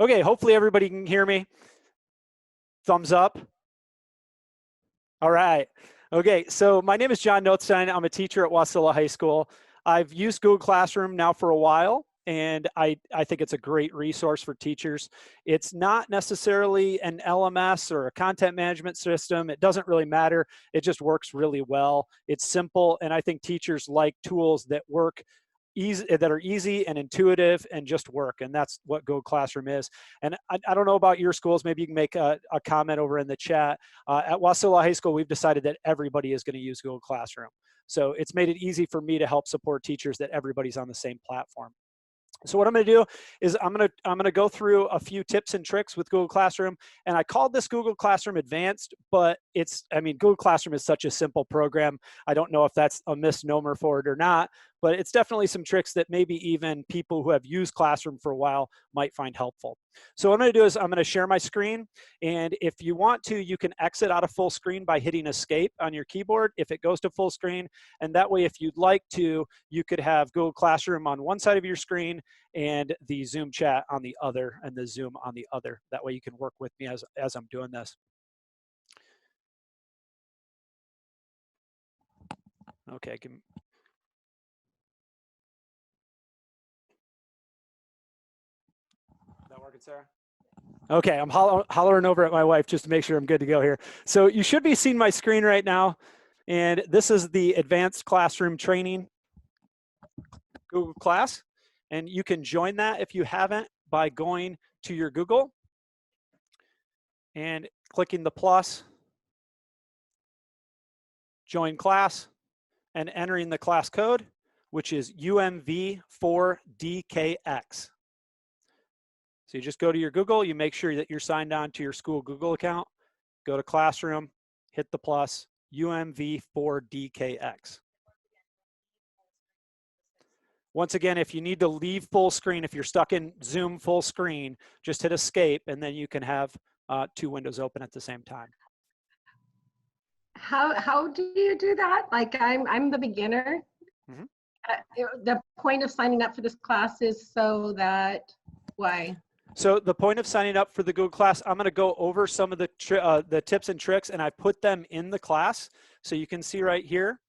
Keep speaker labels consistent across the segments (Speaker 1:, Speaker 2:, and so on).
Speaker 1: Okay, hopefully everybody can hear me. Thumbs up. All right. Okay, so my name is John Nothstein. I'm a teacher at Wasilla High School. I've used Google Classroom now for a while, and I think it's a great resource for teachers. It's not necessarily an LMS or a content management system. It doesn't really matter. It just works really well. It's simple, and I think teachers like tools that work easy, that are easy and intuitive and just work, and that's what Google Classroom is. And I don't know about your schools, maybe you can make a comment over in the chat. At Wasilla High School, we've decided that everybody is going to use Google Classroom. So it's made it easy for me to help support teachers that everybody's on the same platform. So what I'm going to do is I'm going to go through a few tips and tricks with Google Classroom, and I called this Google Classroom Advanced, but Google Classroom is such a simple program. I don't know if that's a misnomer for it or not, but it's definitely some tricks that maybe even people who have used Classroom for a while might find helpful. So what I'm going to do is I'm going to share my screen, and if you want to, you can exit out of full screen by hitting Escape on your keyboard if it goes to full screen, and that way if you'd like to, you could have Google Classroom on one side of your screen and the Zoom chat on the other, and the Zoom on the other. That way you can work with me as I'm doing this. Okay, that working, Sarah? Okay, I'm hollering over at my wife just to make sure I'm good to go here. So you should be seeing my screen right now, and this is the Advanced Classroom Training Google Class, and you can join that if you haven't by going to your Google and clicking the plus, join class, and entering the class code, which is UMV4DKX. So you just go to your Google, you make sure that you're signed on to your school Google account, go to Classroom, hit the plus, UMV4DKX. Once again, if you need to leave full screen, if you're stuck in Zoom full screen, just hit Escape, and then you can have two windows open at the same time.
Speaker 2: How do you do that? Like I'm the beginner. Mm-hmm. The point of signing up for this class is so that, why?
Speaker 1: So the point of signing up for the Google class, I'm going to go over some of the tips and tricks, and I put them in the class. So you can see right here,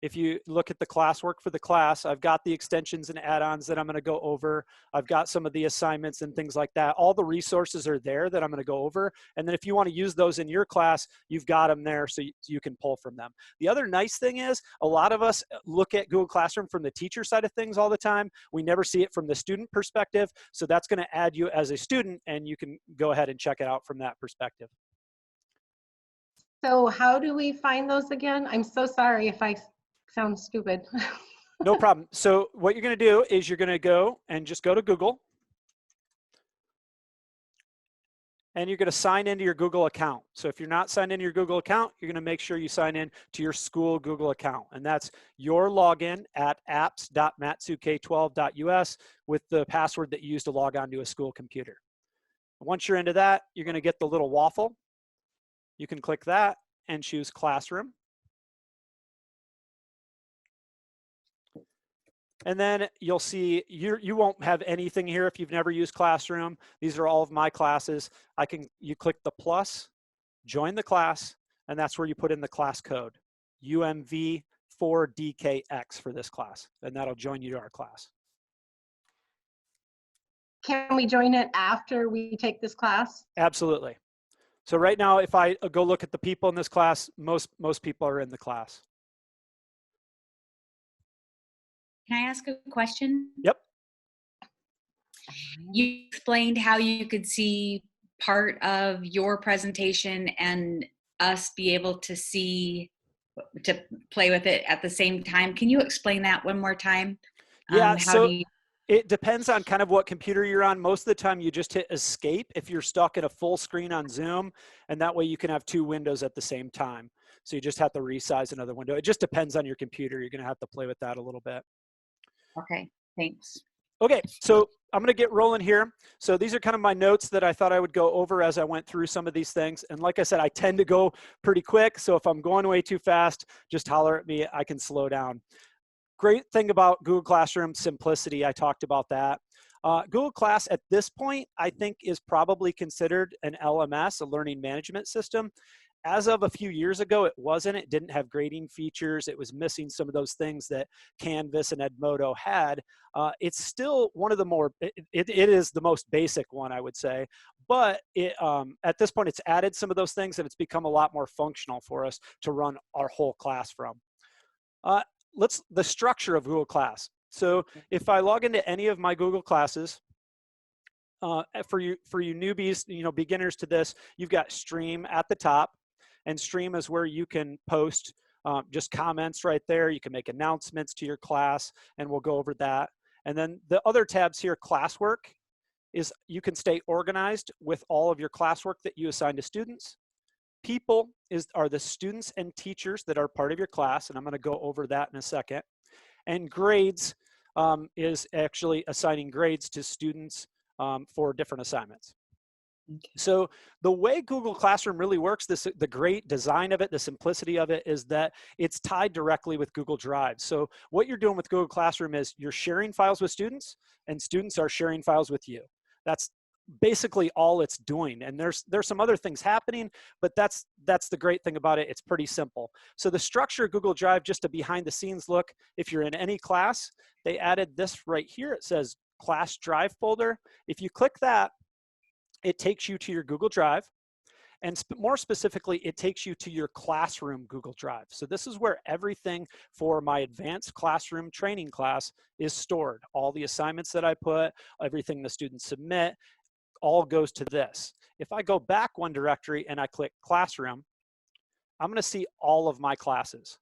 Speaker 1: if you look at the classwork for the class, I've got the extensions and add-ons that I'm going to go over. I've got some of the assignments and things like that. All the resources are there that I'm going to go over. And then if you want to use those in your class, you've got them there so you can pull from them. The other nice thing is a lot of us look at Google Classroom from the teacher side of things all the time. We never see it from the student perspective. So that's going to add you as a student, and you can go ahead and check it out from that perspective.
Speaker 2: So how do we find those again? I'm so sorry if I sound stupid.
Speaker 1: No problem. So what you're going to do is you're going to go and just go to Google, and you're going to sign into your Google account. So if you're not signed into your Google account, you're going to make sure you sign in to your school Google account, and that's your login at apps.matsuk12.us with the password that you use to log on to a school computer. Once you're into that, you're going to get the little waffle. You can click that and choose Classroom. And then you'll see you won't have anything here if you've never used Classroom. These are all of my classes. You click the plus, join the class, and that's where you put in the class code, UMV4DKX for this class, and that'll join you to our class.
Speaker 2: Can we join it after we take this class?
Speaker 1: Absolutely. So right now, if I go look at the people in this class, most people are in the class.
Speaker 3: Can I ask a question?
Speaker 1: Yep.
Speaker 3: You explained how you could see part of your presentation and us be able to play with it at the same time. Can you explain that one more time?
Speaker 1: Yeah, it depends on kind of what computer you're on. Most of the time you just hit Escape if you're stuck in a full screen on Zoom, and that way you can have two windows at the same time. So you just have to resize another window. It just depends on your computer. You're going to have to play with that a little bit.
Speaker 3: Okay, thanks.
Speaker 1: Okay, so I'm going to get rolling here. So these are kind of my notes that I thought I would go over as I went through some of these things. And like I said, I tend to go pretty quick. So if I'm going way too fast, just holler at me. I can slow down. Great thing about Google Classroom, simplicity. I talked about that. Google Class at this point, I think, is probably considered an LMS, a learning management system. As of a few years ago, it wasn't. It didn't have grading features. It was missing some of those things that Canvas and Edmodo had. It's still one of the more, it is the most basic one, I would say. But at this point, it's added some of those things and it's become a lot more functional for us to run our whole class from. The structure of Google Class. So if I log into any of my Google classes, for you newbies, beginners to this, you've got Stream at the top, and Stream is where you can post just comments right there. You can make announcements to your class, and we'll go over that. And then the other tabs here, Classwork, is you can stay organized with all of your classwork that you assign to students. People are the students and teachers that are part of your class, and I'm going to go over that in a second. And Grades is actually assigning grades to students for different assignments. Okay. So the way Google Classroom really works, the great design of it, the simplicity of it, is that it's tied directly with Google Drive. So what you're doing with Google Classroom is you're sharing files with students, and students are sharing files with you. That's basically all it's doing. And there's some other things happening, but that's the great thing about it. It's pretty simple. So the structure of Google Drive, just a behind the scenes look, if you're in any class, they added this right here. It says Class Drive folder. If you click that, it takes you to your Google Drive. And more specifically, it takes you to your classroom Google Drive. So this is where everything for my advanced classroom training class is stored. All the assignments that I put, everything the students submit, all goes to this. If I go back one directory and I click Classroom, I'm going to see all of my classes.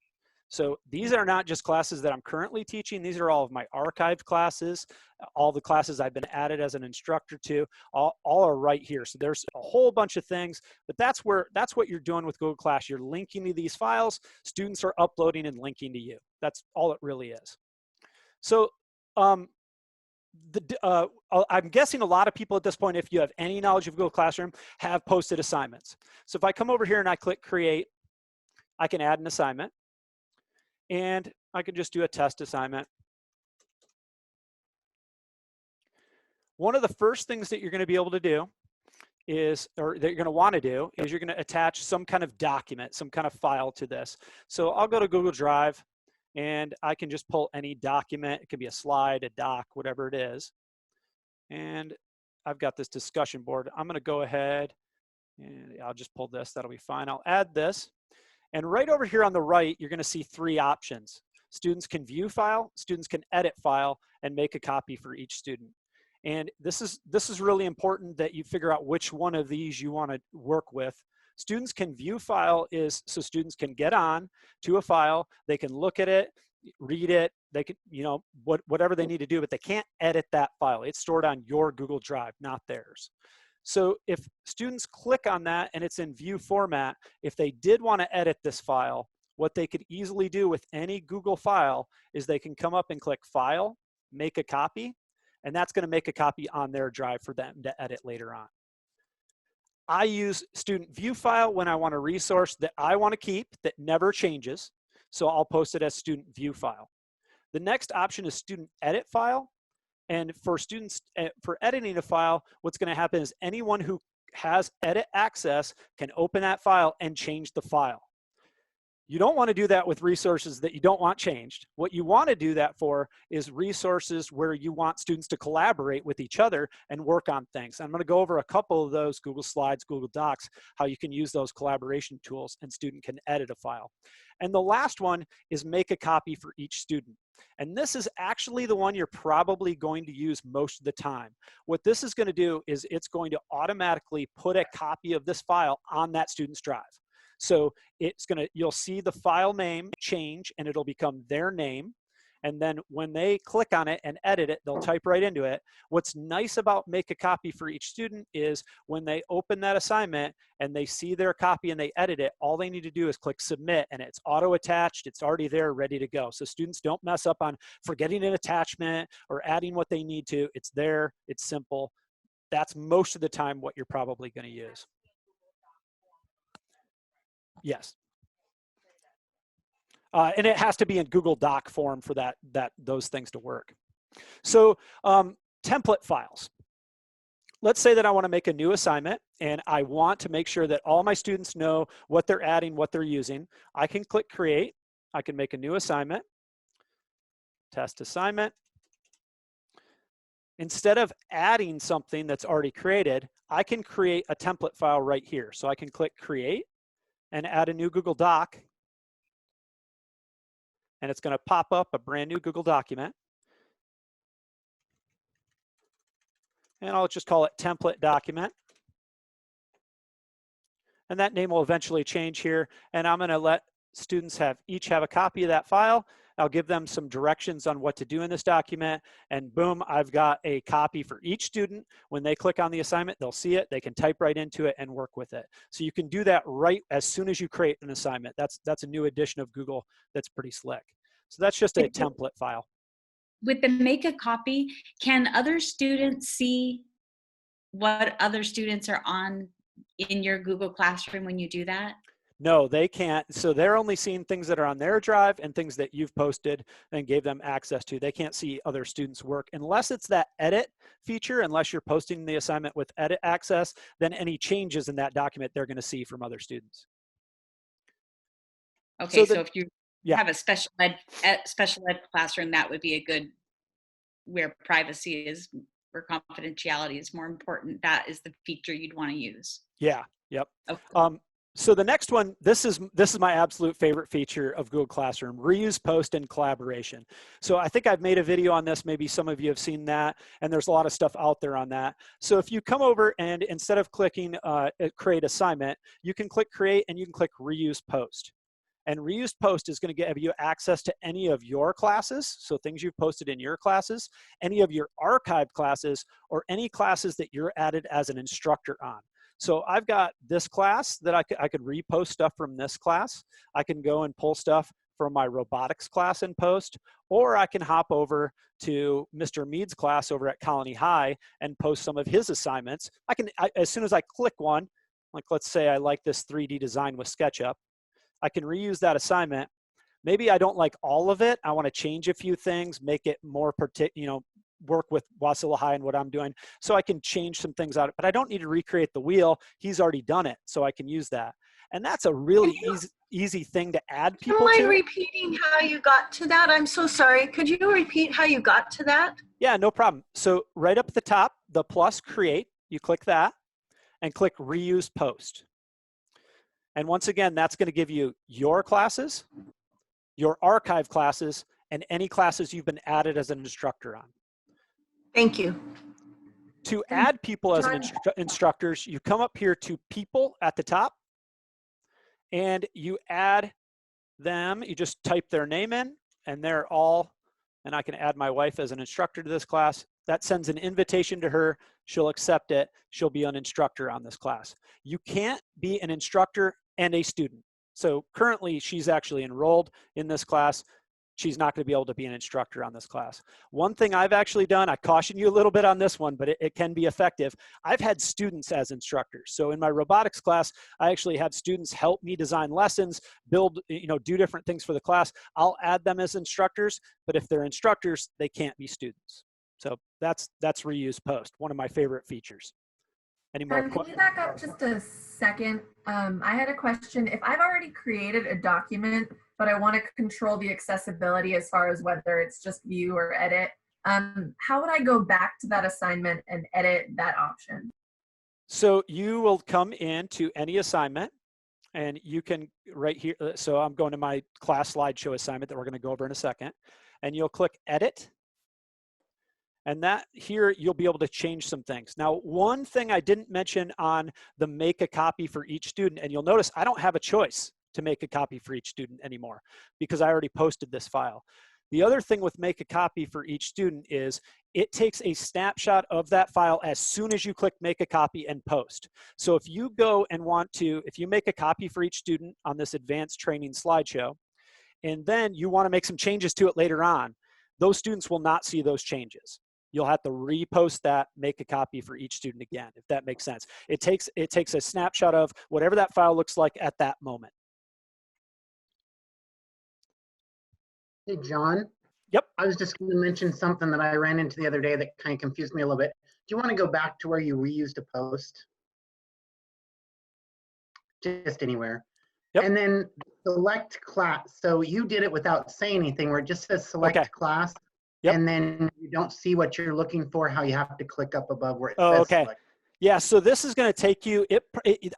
Speaker 1: So these are not just classes that I'm currently teaching. These are all of my archived classes, all the classes I've been added as an instructor to, all are right here. So there's a whole bunch of things, but that's what you're doing with Google Class. You're linking to these files. Students are uploading and linking to you. That's all it really is. So I'm guessing a lot of people at this point, if you have any knowledge of Google Classroom, have posted assignments. So if I come over here and I click Create, I can add an assignment. And I could just do a test assignment. One of the first things that you're going to be able to do is, or that you're going to want to do, is you're going to attach some kind of document, some kind of file to this. So I'll go to Google Drive and I can just pull any document. It could be a slide, a doc, whatever it is. And I've got this discussion board. I'm going to go ahead and I'll just pull this. That'll be fine. I'll add this. And right over here on the right, you're going to see three options. Students can view file, students can edit file, and make a copy for each student. And this is really important that you figure out which one of these you want to work with. Students can view file is so students can get on to a file, they can look at it, read it, they can, whatever they need to do, but they can't edit that file. It's stored on your Google Drive, not theirs. So if students click on that and it's in view format, if they did want to edit this file, what they could easily do with any Google file is they can come up and click File, Make a Copy, and that's going to make a copy on their drive for them to edit later on. I use Student View File when I want a resource that I want to keep that never changes, so I'll post it as Student View File. The next option is Student Edit File. And for students, for editing a file, what's going to happen is anyone who has edit access can open that file and change the file. You don't want to do that with resources that you don't want changed. What you want to do that for is resources where you want students to collaborate with each other and work on things. I'm going to go over a couple of those, Google Slides, Google Docs, how you can use those collaboration tools and student can edit a file. And the last one is make a copy for each student. And this is actually the one you're probably going to use most of the time. What this is going to do is it's going to automatically put a copy of this file on that student's drive. So you'll see the file name change and it'll become their name. And then when they click on it and edit it, they'll type right into it. What's nice about make a copy for each student is when they open that assignment and they see their copy and they edit it, all they need to do is click submit and it's auto attached. It's already there, ready to go. So students don't mess up on forgetting an attachment or adding what they need to. It's there, it's simple. That's most of the time what you're probably going to use. Yes. And it has to be in Google Doc form for those things to work. So template files. Let's say that I want to make a new assignment and I want to make sure that all my students know what they're adding, what they're using. I can click create. I can make a new assignment, test assignment. Instead of adding something that's already created, I can create a template file right here. So I can click create and add a new Google Doc. And it's going to pop up a brand new Google document. And I'll just call it template document. And that name will eventually change here. And I'm going to let students each have a copy of that file. I'll give them some directions on what to do in this document. And boom, I've got a copy for each student. When they click on the assignment, they'll see it. They can type right into it and work with it. So you can do that right as soon as you create an assignment. That's a new addition of Google that's pretty slick. So that's just a template file.
Speaker 3: With the make a copy, can other students see what other students are on in your Google Classroom when you do that?
Speaker 1: No, they can't. So they're only seeing things that are on their drive and things that you've posted and gave them access to. They can't see other students' work unless it's that edit feature, unless you're posting the assignment with edit access, then any changes in that document they're going to see from other students.
Speaker 3: Okay, so if you
Speaker 1: yeah.
Speaker 3: have a special ed classroom, that would be a good, where privacy is, where confidentiality is more important. That is the feature you'd want to use.
Speaker 1: Yeah. Yep.
Speaker 3: Okay.
Speaker 1: So the next one, this is my absolute favorite feature of Google Classroom: reuse, post, and collaboration. So I think I've made a video on this. Maybe some of you have seen that, and there's a lot of stuff out there on that. So if you come over and instead of clicking create assignment, you can click create and you can click reuse post. And reuse post is going to give you access to any of your classes, so things you've posted in your classes, any of your archived classes, or any classes that you're added as an instructor on. So I've got this class that I could repost stuff from this class. I can go and pull stuff from my robotics class and post, or I can hop over to Mr. Mead's class over at Colony High and post some of his assignments. As soon as I click one, like let's say I like this 3D design with SketchUp, I can reuse that assignment. Maybe I don't like all of it. I want to change a few things, make it more work with Wasilla High and what I'm doing. So I can change some things out, but I don't need to recreate the wheel. He's already done it, so I can use that. And that's a really easy thing to add people to.
Speaker 4: Do you mind repeating how you got to that? I'm so sorry. Could you repeat how you got to that?
Speaker 1: Yeah, no problem. So right up at the top, the plus create, you click that and click reuse post. And once again, that's going to give you your classes, your archive classes, and any classes you've been added as an instructor on.
Speaker 4: Thank you.
Speaker 1: To add people as instructors, you come up here to people at the top, and you add them. You just type their name in, and they're all, and I can add my wife as an instructor to this class. That sends an invitation to her. She'll accept it. She'll be an instructor on this class. You can't be an instructor and a student. So currently she's actually enrolled in this class. She's not going to be able to be an instructor on this class. One thing I've actually done, I caution you a little bit on this one, but it can be effective. I've had students as instructors. So in my robotics class, I actually have students help me design lessons, build, do different things for the class. I'll add them as instructors, but if they're instructors, they can't be students. So that's reuse post, one of my favorite features. Any more
Speaker 5: Can
Speaker 1: questions?
Speaker 5: you back up just a second? I had a question. If I've already created a document, but I want to control the accessibility as far as whether it's just view or edit, how would I go back to that assignment and edit that option?
Speaker 1: So you will come into any assignment and you can right here. So I'm going to my class slideshow assignment that we're going to go over in a second, and you'll click edit. And that here, you'll be able to change some things. Now, one thing I didn't mention on the make a copy for each student, and you'll notice I don't have a choice to make a copy for each student anymore because I already posted this file. The other thing with make a copy for each student is it takes a snapshot of that file as soon as you click make a copy and post. So if you go and if you make a copy for each student on this advanced training slideshow, and then you want to make some changes to it later on, those students will not see those changes. You'll have to repost that, make a copy for each student again, if that makes sense. It takes a snapshot of whatever that file looks like at that moment.
Speaker 6: Hey, John.
Speaker 1: Yep.
Speaker 6: I was just going to mention something that I ran into the other day that kind of confused me a little bit. Do you want to go back to where you reused a post? Just anywhere.
Speaker 1: Yep.
Speaker 6: And then select class. So you did it without saying anything, where it just says select
Speaker 1: Okay.
Speaker 6: class.
Speaker 1: Yep.
Speaker 6: And then you don't see what you're looking for, how you have to click up above where it
Speaker 1: Oh,
Speaker 6: says
Speaker 1: okay.
Speaker 6: select.
Speaker 1: Yeah, so this is going to take you,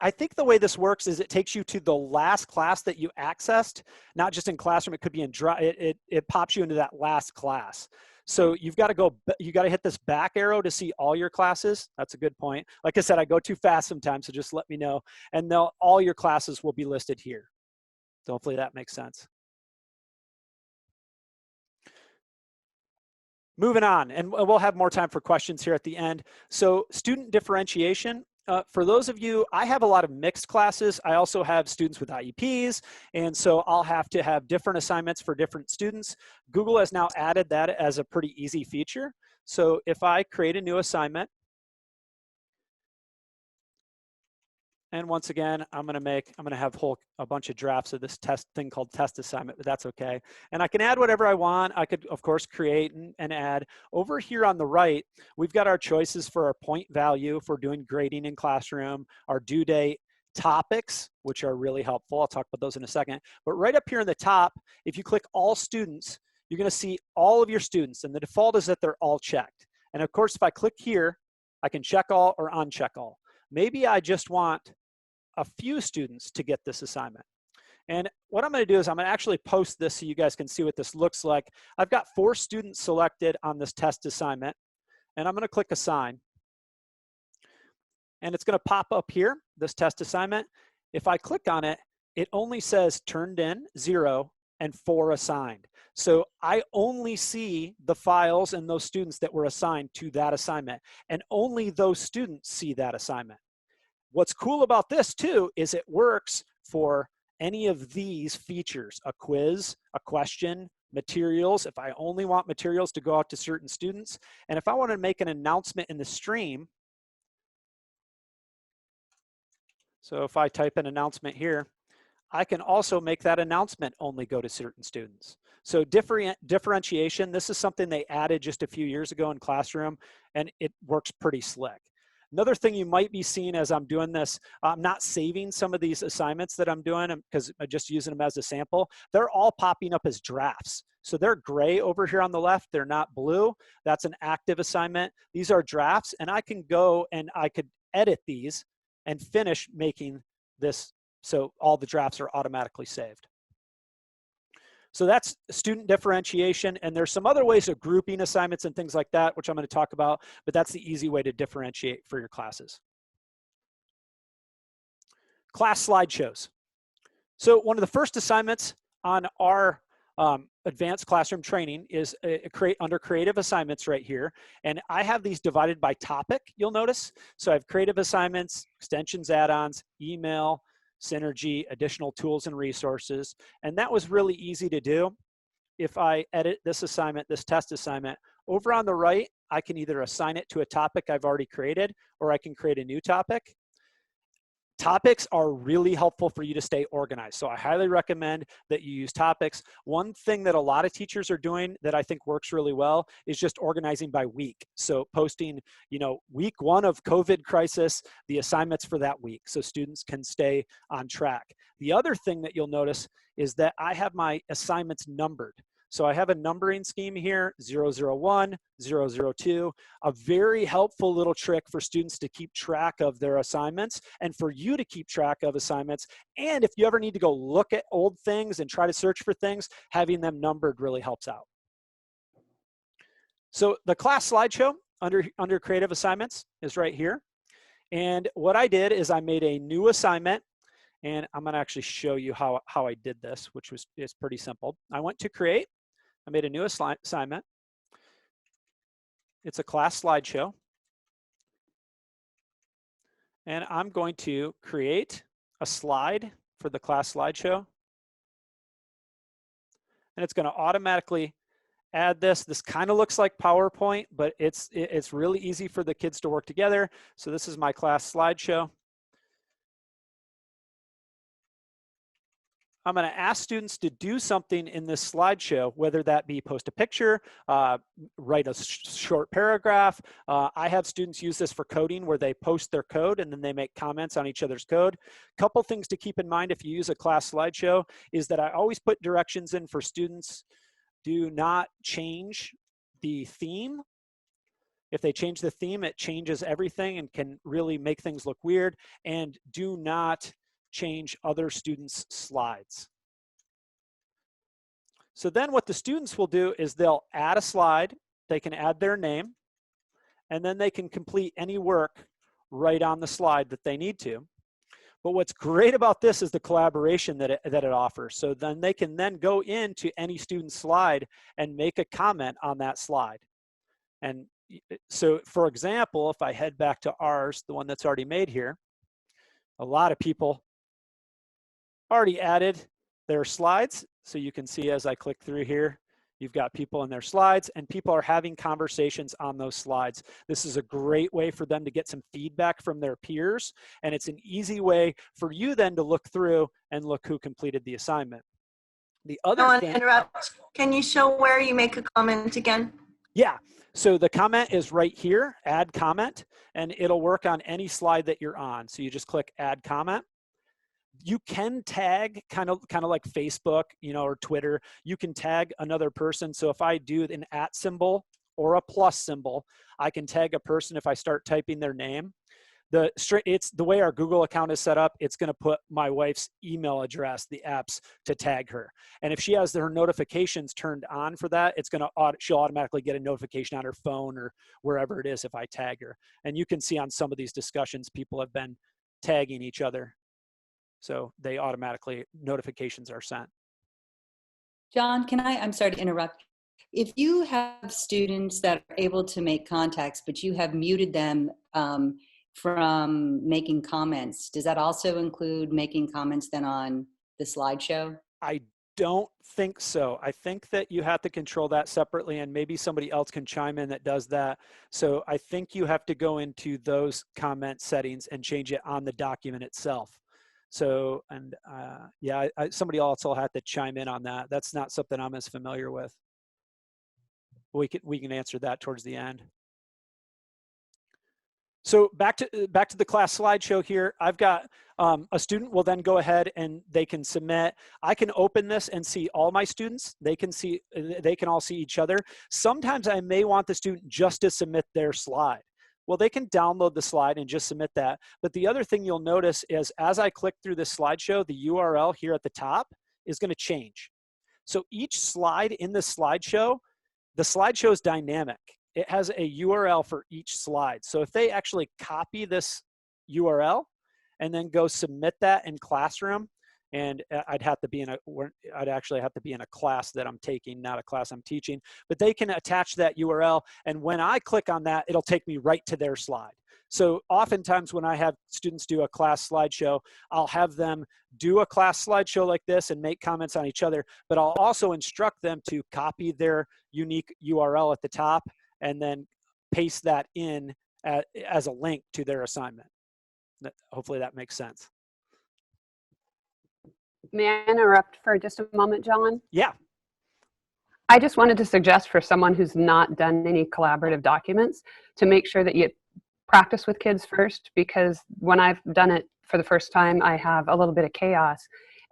Speaker 1: I think the way this works is it takes you to the last class that you accessed, not just in Classroom, it could be in Drive, it pops you into that last class. So you've got to go, you got to hit this back arrow to see all your classes. That's a good point. Like I said, I go too fast sometimes, so just let me know. And all your classes will be listed here. So hopefully that makes sense. Moving on, and we'll have more time for questions here at the end. So student differentiation, for those of you, I have a lot of mixed classes. I also have students with IEPs, and so I'll have to have different assignments for different students. Google has now added that as a pretty easy feature. So if I create a new assignment, and once again, I'm gonna have a bunch of drafts of this test thing called test assignment, but that's okay. And I can add whatever I want. I could, of course, create and add. Over here on the right, we've got our choices for our point value if we're doing grading in Classroom, our due date, topics, which are really helpful. I'll talk about those in a second. But right up here in the top, if you click all students, you're gonna see all of your students, and the default is that they're all checked. And of course, if I click here, I can check all or uncheck all. Maybe I just want a few students to get this assignment. And what I'm going to do is I'm going to actually post this so you guys can see what this looks like. I've got 4 students selected on this test assignment, and I'm going to click assign. And it's going to pop up here, this test assignment. If I click on it, it only says turned in 0 and 4 assigned. So I only see the files and those students that were assigned to that assignment, and only those students see that assignment. What's cool about this too is it works for any of these features: a quiz, a question, materials, if I only want materials to go out to certain students. And if I want to make an announcement in the stream, so if I type an announcement here, I can also make that announcement only go to certain students. So differentiation, this is something they added just a few years ago in Classroom, and it works pretty slick. Another thing you might be seeing as I'm doing this, I'm not saving some of these assignments that I'm doing because I'm just using them as a sample. They're all popping up as drafts. So they're gray over here on the left. They're not blue. That's an active assignment. These are drafts, and I can go and I could edit these and finish making this so all the drafts are automatically saved. So that's student differentiation, and there's some other ways of grouping assignments and things like that, which I'm going to talk about, but that's the easy way to differentiate for your classes. Class slideshows. So one of the first assignments on our advanced classroom training is under creative assignments right here, and I have these divided by topic, you'll notice. So I have creative assignments, extensions, add-ons, email, Synergy, additional tools and resources. And that was really easy to do. If I edit this assignment, this test assignment, over on the right, I can either assign it to a topic I've already created, or I can create a new topic. Topics are really helpful for you to stay organized. So I highly recommend that you use topics. One thing that a lot of teachers are doing that I think works really well is just organizing by week. So posting, week 1 of COVID crisis, the assignments for that week, so students can stay on track. The other thing that you'll notice is that I have my assignments numbered. So I have a numbering scheme here, 001, 002, a very helpful little trick for students to keep track of their assignments and for you to keep track of assignments. And if you ever need to go look at old things and try to search for things, having them numbered really helps out. So the class slideshow under creative assignments is right here. And what I did is I made a new assignment. And I'm going to actually show you how I did this, which is pretty simple. I went to create. I made a new assignment. It's a class slideshow. And I'm going to create a slide for the class slideshow. And it's going to automatically add this. This kind of looks like PowerPoint, but it's really easy for the kids to work together. So this is my class slideshow. I'm going to ask students to do something in this slideshow, whether that be post a picture, write a short paragraph. I have students use this for coding where they post their code and then they make comments on each other's code. Couple things to keep in mind if you use a class slideshow is that I always put directions in for students. Do not change the theme. If they change the theme, it changes everything and can really make things look weird. And do not change other students' slides. So then what the students will do is they'll add a slide, they can add their name, and then they can complete any work right on the slide that they need to. But what's great about this is the collaboration that it offers. So then they can then go into any student's slide and make a comment on that slide. And so for example, if I head back to ours, the one that's already made here, a lot of people already added their slides. So you can see as I click through here, you've got people in their slides and people are having conversations on those slides. This is a great way for them to get some feedback from their peers. And it's an easy way for you then to look through and look who completed the assignment. The other thing.
Speaker 4: Interrupt. Can you show where you make a comment again?
Speaker 1: Yeah. So the comment is right here, add comment, and it'll work on any slide that you're on. So you just click add comment. You can tag kind of like Facebook, you know, or Twitter. You can tag another person. So if I do an @ symbol or a plus symbol, I can tag a person if I start typing their name. It's the way our Google account is set up. It's going to put my wife's email address, the apps, to tag her. And if she has her notifications turned on for that, she'll automatically get a notification on her phone or wherever it is if I tag her. And you can see on some of these discussions, people have been tagging each other. So they automatically, notifications are sent.
Speaker 7: John, I'm sorry to interrupt. If you have students that are able to make contacts, but you have muted them from making comments, does that also include making comments then on the slideshow?
Speaker 1: I don't think so. I think that you have to control that separately and maybe somebody else can chime in that does that. So I think you have to go into those comment settings and change it on the document itself. So, and yeah, somebody else will have to chime in on that. That's not something I'm as familiar with. We can answer that towards the end. So back to the class slideshow here. I've got a student will then go ahead and they can submit. I can open this and see all my students. They can all see each other. Sometimes I may want the student just to submit their slide. Well, they can download the slide and just submit that. But the other thing you'll notice is as I click through this slideshow, the URL here at the top is going to change. So each slide in the slideshow is dynamic. It has a URL for each slide. So if they actually copy this URL and then go submit that in Classroom, and I'd actually have to be in a class that I'm taking, not a class I'm teaching, but they can attach that URL. And when I click on that, it'll take me right to their slide. So oftentimes when I have students do a class slideshow, I'll have them do a class slideshow like this and make comments on each other, but I'll also instruct them to copy their unique URL at the top and then paste that in as a link to their assignment. Hopefully that makes sense.
Speaker 8: May I interrupt for just a moment, John?
Speaker 1: Yeah.
Speaker 8: I just wanted to suggest for someone who's not done any collaborative documents to make sure that you practice with kids first, because when I've done it for the first time, I have a little bit of chaos.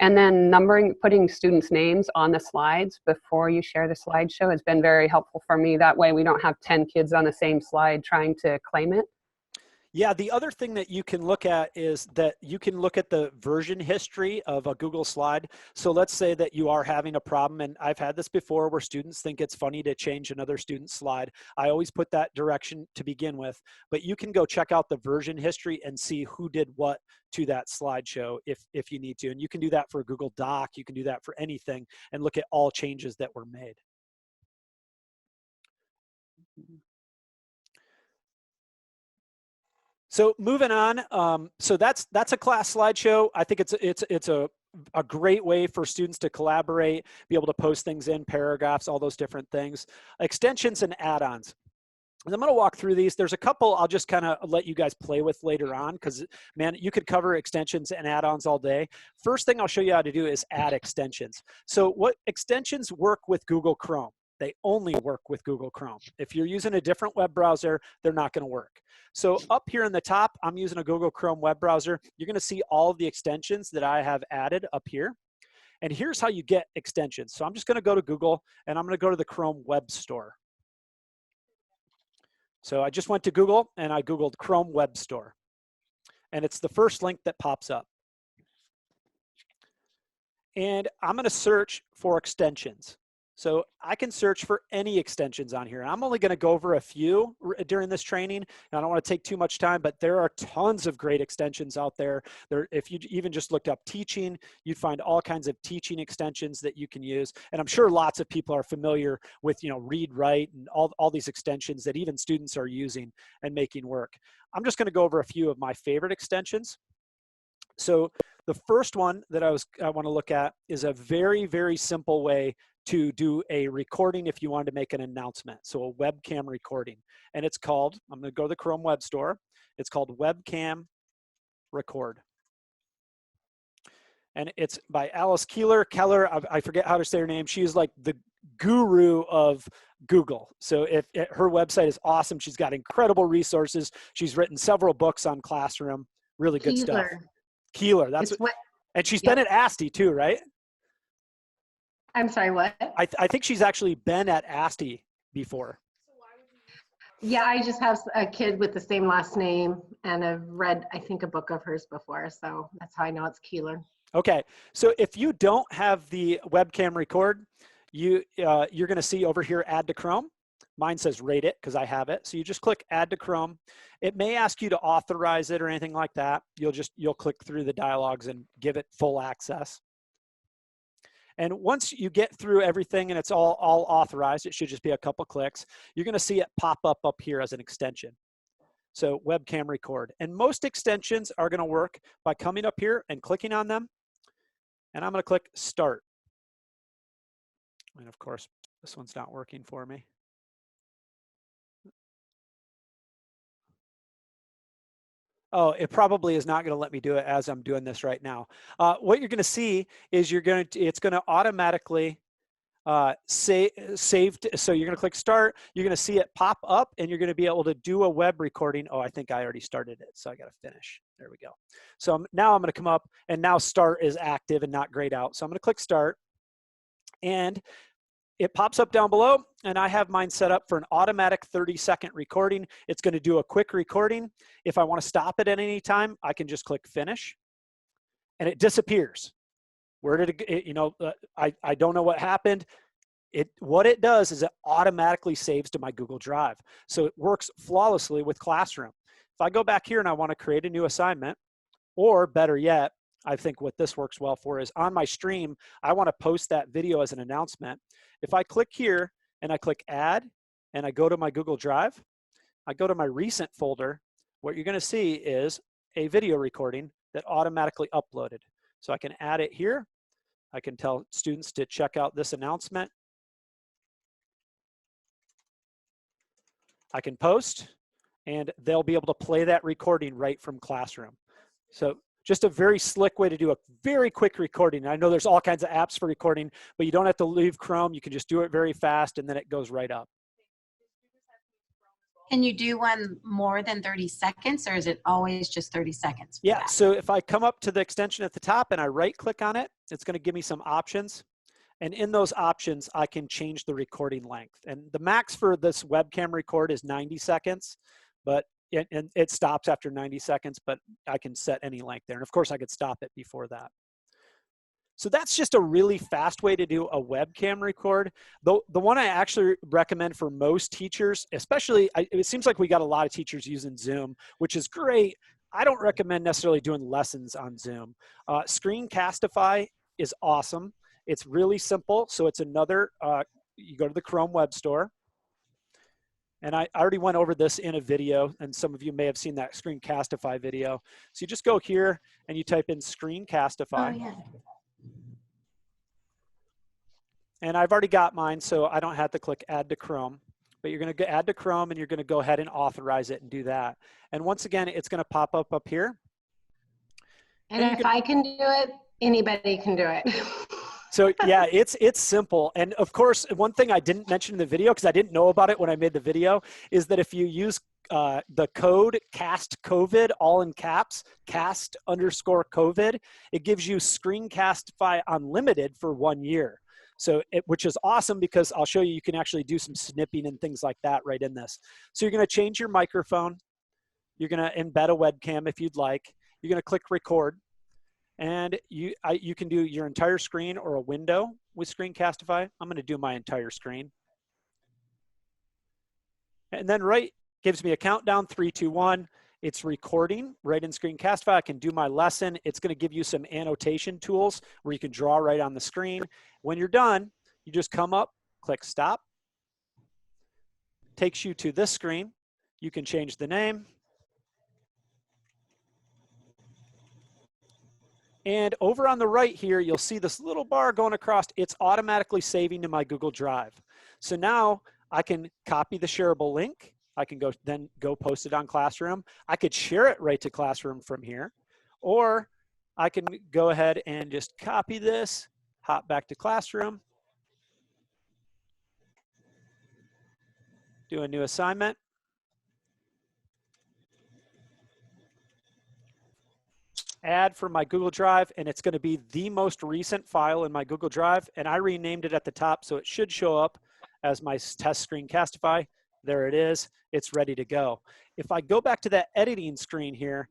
Speaker 8: And then putting students' names on the slides before you share the slideshow has been very helpful for me. That way we don't have 10 kids on the same slide trying to claim it.
Speaker 1: Yeah, the other thing that you can look at is that you can look at the version history of a Google slide. So let's say that you are having a problem, and I've had this before where students think it's funny to change another student's slide. I always put that direction to begin with, but you can go check out the version history and see who did what to that slideshow if you need to. And you can do that for a Google Doc, you can do that for anything, and look at all changes that were made. So moving on, so that's a class slideshow. I think it's a great way for students to collaborate, be able to post things in, paragraphs, all those different things. Extensions and add-ons. And I'm going to walk through these. There's a couple I'll just kind of let you guys play with later on because, man, you could cover extensions and add-ons all day. First thing I'll show you how to do is add extensions. So what extensions work with Google Chrome? They only work with Google Chrome. If you're using a different web browser, they're not going to work. So up here in the top, I'm using a Google Chrome web browser. You're going to see all of the extensions that I have added up here. And here's how you get extensions. So I'm just going to go to Google, and I'm going to go to the Chrome Web Store. So I just went to Google and I Googled Chrome Web Store. And it's the first link that pops up. And I'm going to search for extensions. So I can search for any extensions on here. I'm only going to go over a few during this training. I don't want to take too much time, but there are tons of great extensions out there. If you even just looked up teaching, you'd find all kinds of teaching extensions that you can use. And I'm sure lots of people are familiar with, Read Write and all these extensions that even students are using and making work. I'm just going to go over a few of my favorite extensions. So the first one that I want to look at is a very, very simple way to do a recording if you wanted to make an announcement. So a webcam recording. And it's called, I'm going to go to the Chrome Web Store. It's called Webcam Record. And it's by Alice Keeler. I forget how to say her name. She is like the guru of Google. So her website is awesome. She's got incredible resources. She's written several books on Classroom. Really good stuff. Keeler. That's what, and she's been at ASTE too, right?
Speaker 2: I'm sorry, what?
Speaker 1: I think she's actually been at ASTE before.
Speaker 2: Yeah, I just have a kid with the same last name, and I've read, I think, a book of hers before, so that's how I know it's Keeler.
Speaker 1: Okay, so if you don't have the webcam record, you're going to see over here, Add to Chrome. Mine says Rate It because I have it. So you just click Add to Chrome. It may ask you to authorize it or anything like that. You'll click through the dialogues and give it full access. And once you get through everything and it's all authorized, it should just be a couple clicks, you're going to see it pop up here as an extension. So Webcam Record. And most extensions are going to work by coming up here and clicking on them. And I'm going to click Start. And of course, this one's not working for me. Oh, it probably is not going to let me do it as I'm doing this right now. What you're going to see is it's going to automatically save. So you're going to click Start. You're going to see it pop up, and you're going to be able to do a web recording. Oh, I think I already started it, so I got to finish. There we go. So now I'm going to come up, and now Start is active and not grayed out. So I'm going to click Start, and it pops up down below, and I have mine set up for an automatic 30-second recording. It's going to do a quick recording. If I want to stop it at any time, I can just click Finish, and it disappears. Where did it, I don't know what happened. What it does is it automatically saves to my Google Drive. So it works flawlessly with Classroom. If I go back here and I want to create a new assignment, or better yet, I think what this works well for is on my stream, I want to post that video as an announcement. If I click here and I click Add and I go to my Google Drive, I go to my recent folder, what you're going to see is a video recording that automatically uploaded. So I can add it here. I can tell students to check out this announcement. I can post, and they'll be able to play that recording right from Classroom. So just a very slick way to do a very quick recording. I know there's all kinds of apps for recording, but you don't have to leave Chrome. You can just do it very fast, and then it goes right up.
Speaker 9: Can you do one more than 30 seconds, or is it always just 30 seconds?
Speaker 1: Yeah, so if I come up to the extension at the top and I right-click on it, it's going to give me some options. And in those options, I can change the recording length. And the max for this webcam record is 90 seconds, but it stops after 90 seconds, but I can set any length there. And of course, I could stop it before that. So that's just a really fast way to do a webcam record. The one I actually recommend for most teachers, especially, it seems like we got a lot of teachers using Zoom, which is great. I don't recommend necessarily doing lessons on Zoom. Screencastify is awesome. It's really simple. So it's another, you go to the Chrome Web Store. And I already went over this in a video, and some of you may have seen that Screencastify video. So you just go here and you type in Screencastify.
Speaker 9: Oh, yeah.
Speaker 1: And I've already got mine, so I don't have to click Add to Chrome. but you're going to add to Chrome and you're going to go ahead and authorize it and do that. And once again, it's going to pop up here.
Speaker 2: And if I can do it, anybody can do it.
Speaker 1: So yeah, it's simple. And of course, one thing I didn't mention in the video, because I didn't know about it when I made the video, is that if you use the code CAST COVID, all in caps, CAST_COVID, it gives you Screencastify Unlimited for 1 year. So which is awesome, because I'll show you, you can actually do some snipping and things like that right in this. So you're going to change your microphone. You're going to embed a webcam if you'd like. You're going to click record. And you can do your entire screen or a window with Screencastify. I'm going to do my entire screen. And then gives me a countdown, 3, 2, 1. It's recording right in Screencastify. I can do my lesson. It's going to give you some annotation tools where you can draw right on the screen. When you're done, you just come up, click stop. Takes you to this screen. You can change the name. And over on the right here, you'll see this little bar going across. It's automatically saving to my Google Drive. So now I can copy the shareable link. I can then go post it on Classroom. I could share it right to Classroom from here. Or I can go ahead and just copy this, hop back to Classroom, do a new assignment. Add from my Google Drive, and it's going to be the most recent file in my Google Drive, and I renamed it at the top, so it should show up as my test Screencastify. There it is. It's ready to go. If I go back to that editing screen here,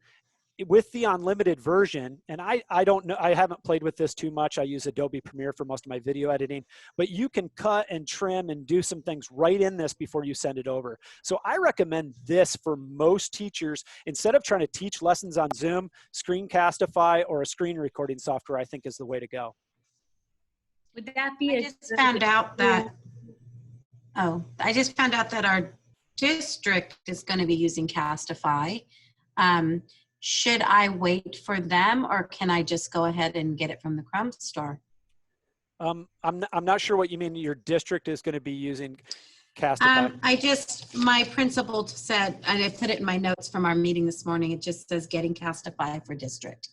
Speaker 1: with the unlimited version, and I don't know, I haven't played with this too much. I use Adobe Premiere for most of my video editing, but you can cut and trim and do some things right in this before you send it over. So I recommend this for most teachers. Instead of trying to teach lessons on Zoom, Screencastify or a screen recording software, I think, is the way to go.
Speaker 3: Would that be
Speaker 9: I just found out that our district is going to be using Castify. Should I wait for them, or can I just go ahead and get it from the Chrome store?
Speaker 1: I'm not sure what you mean. Your district is going to be using Castify.
Speaker 9: My principal said, and I put it in my notes from our meeting this morning, it just says getting Castify for district.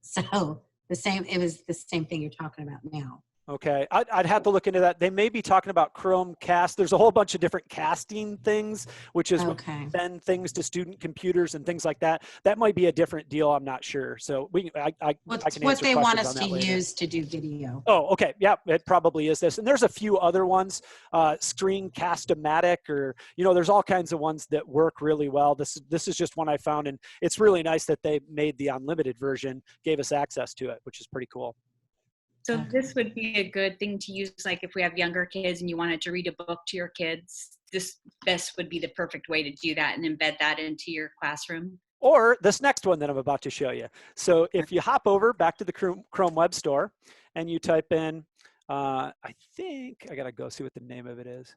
Speaker 9: So it was the same thing you're talking about now.
Speaker 1: Okay, I'd have to look into that. They may be talking about Chromecast. There's a whole bunch of different casting things, which is send things to student computers and things like that. That might be a different deal. I'm not sure. So I can answer
Speaker 9: what they want us to
Speaker 1: later.
Speaker 9: use to do video.
Speaker 1: Oh, okay. Yeah, it probably is this. And there's a few other ones, Screencast-O-Matic, or, there's all kinds of ones that work really well. This is just one I found, and it's really nice that they made the unlimited version, gave us access to it, which is pretty cool.
Speaker 3: So this would be a good thing to use, like if we have younger kids and you wanted to read a book to your kids, this would be the perfect way to do that and embed that into your classroom.
Speaker 1: Or this next one that I'm about to show you. So if you hop over back to the Chrome Web Store and you type in, I think I gotta go see what the name of it is.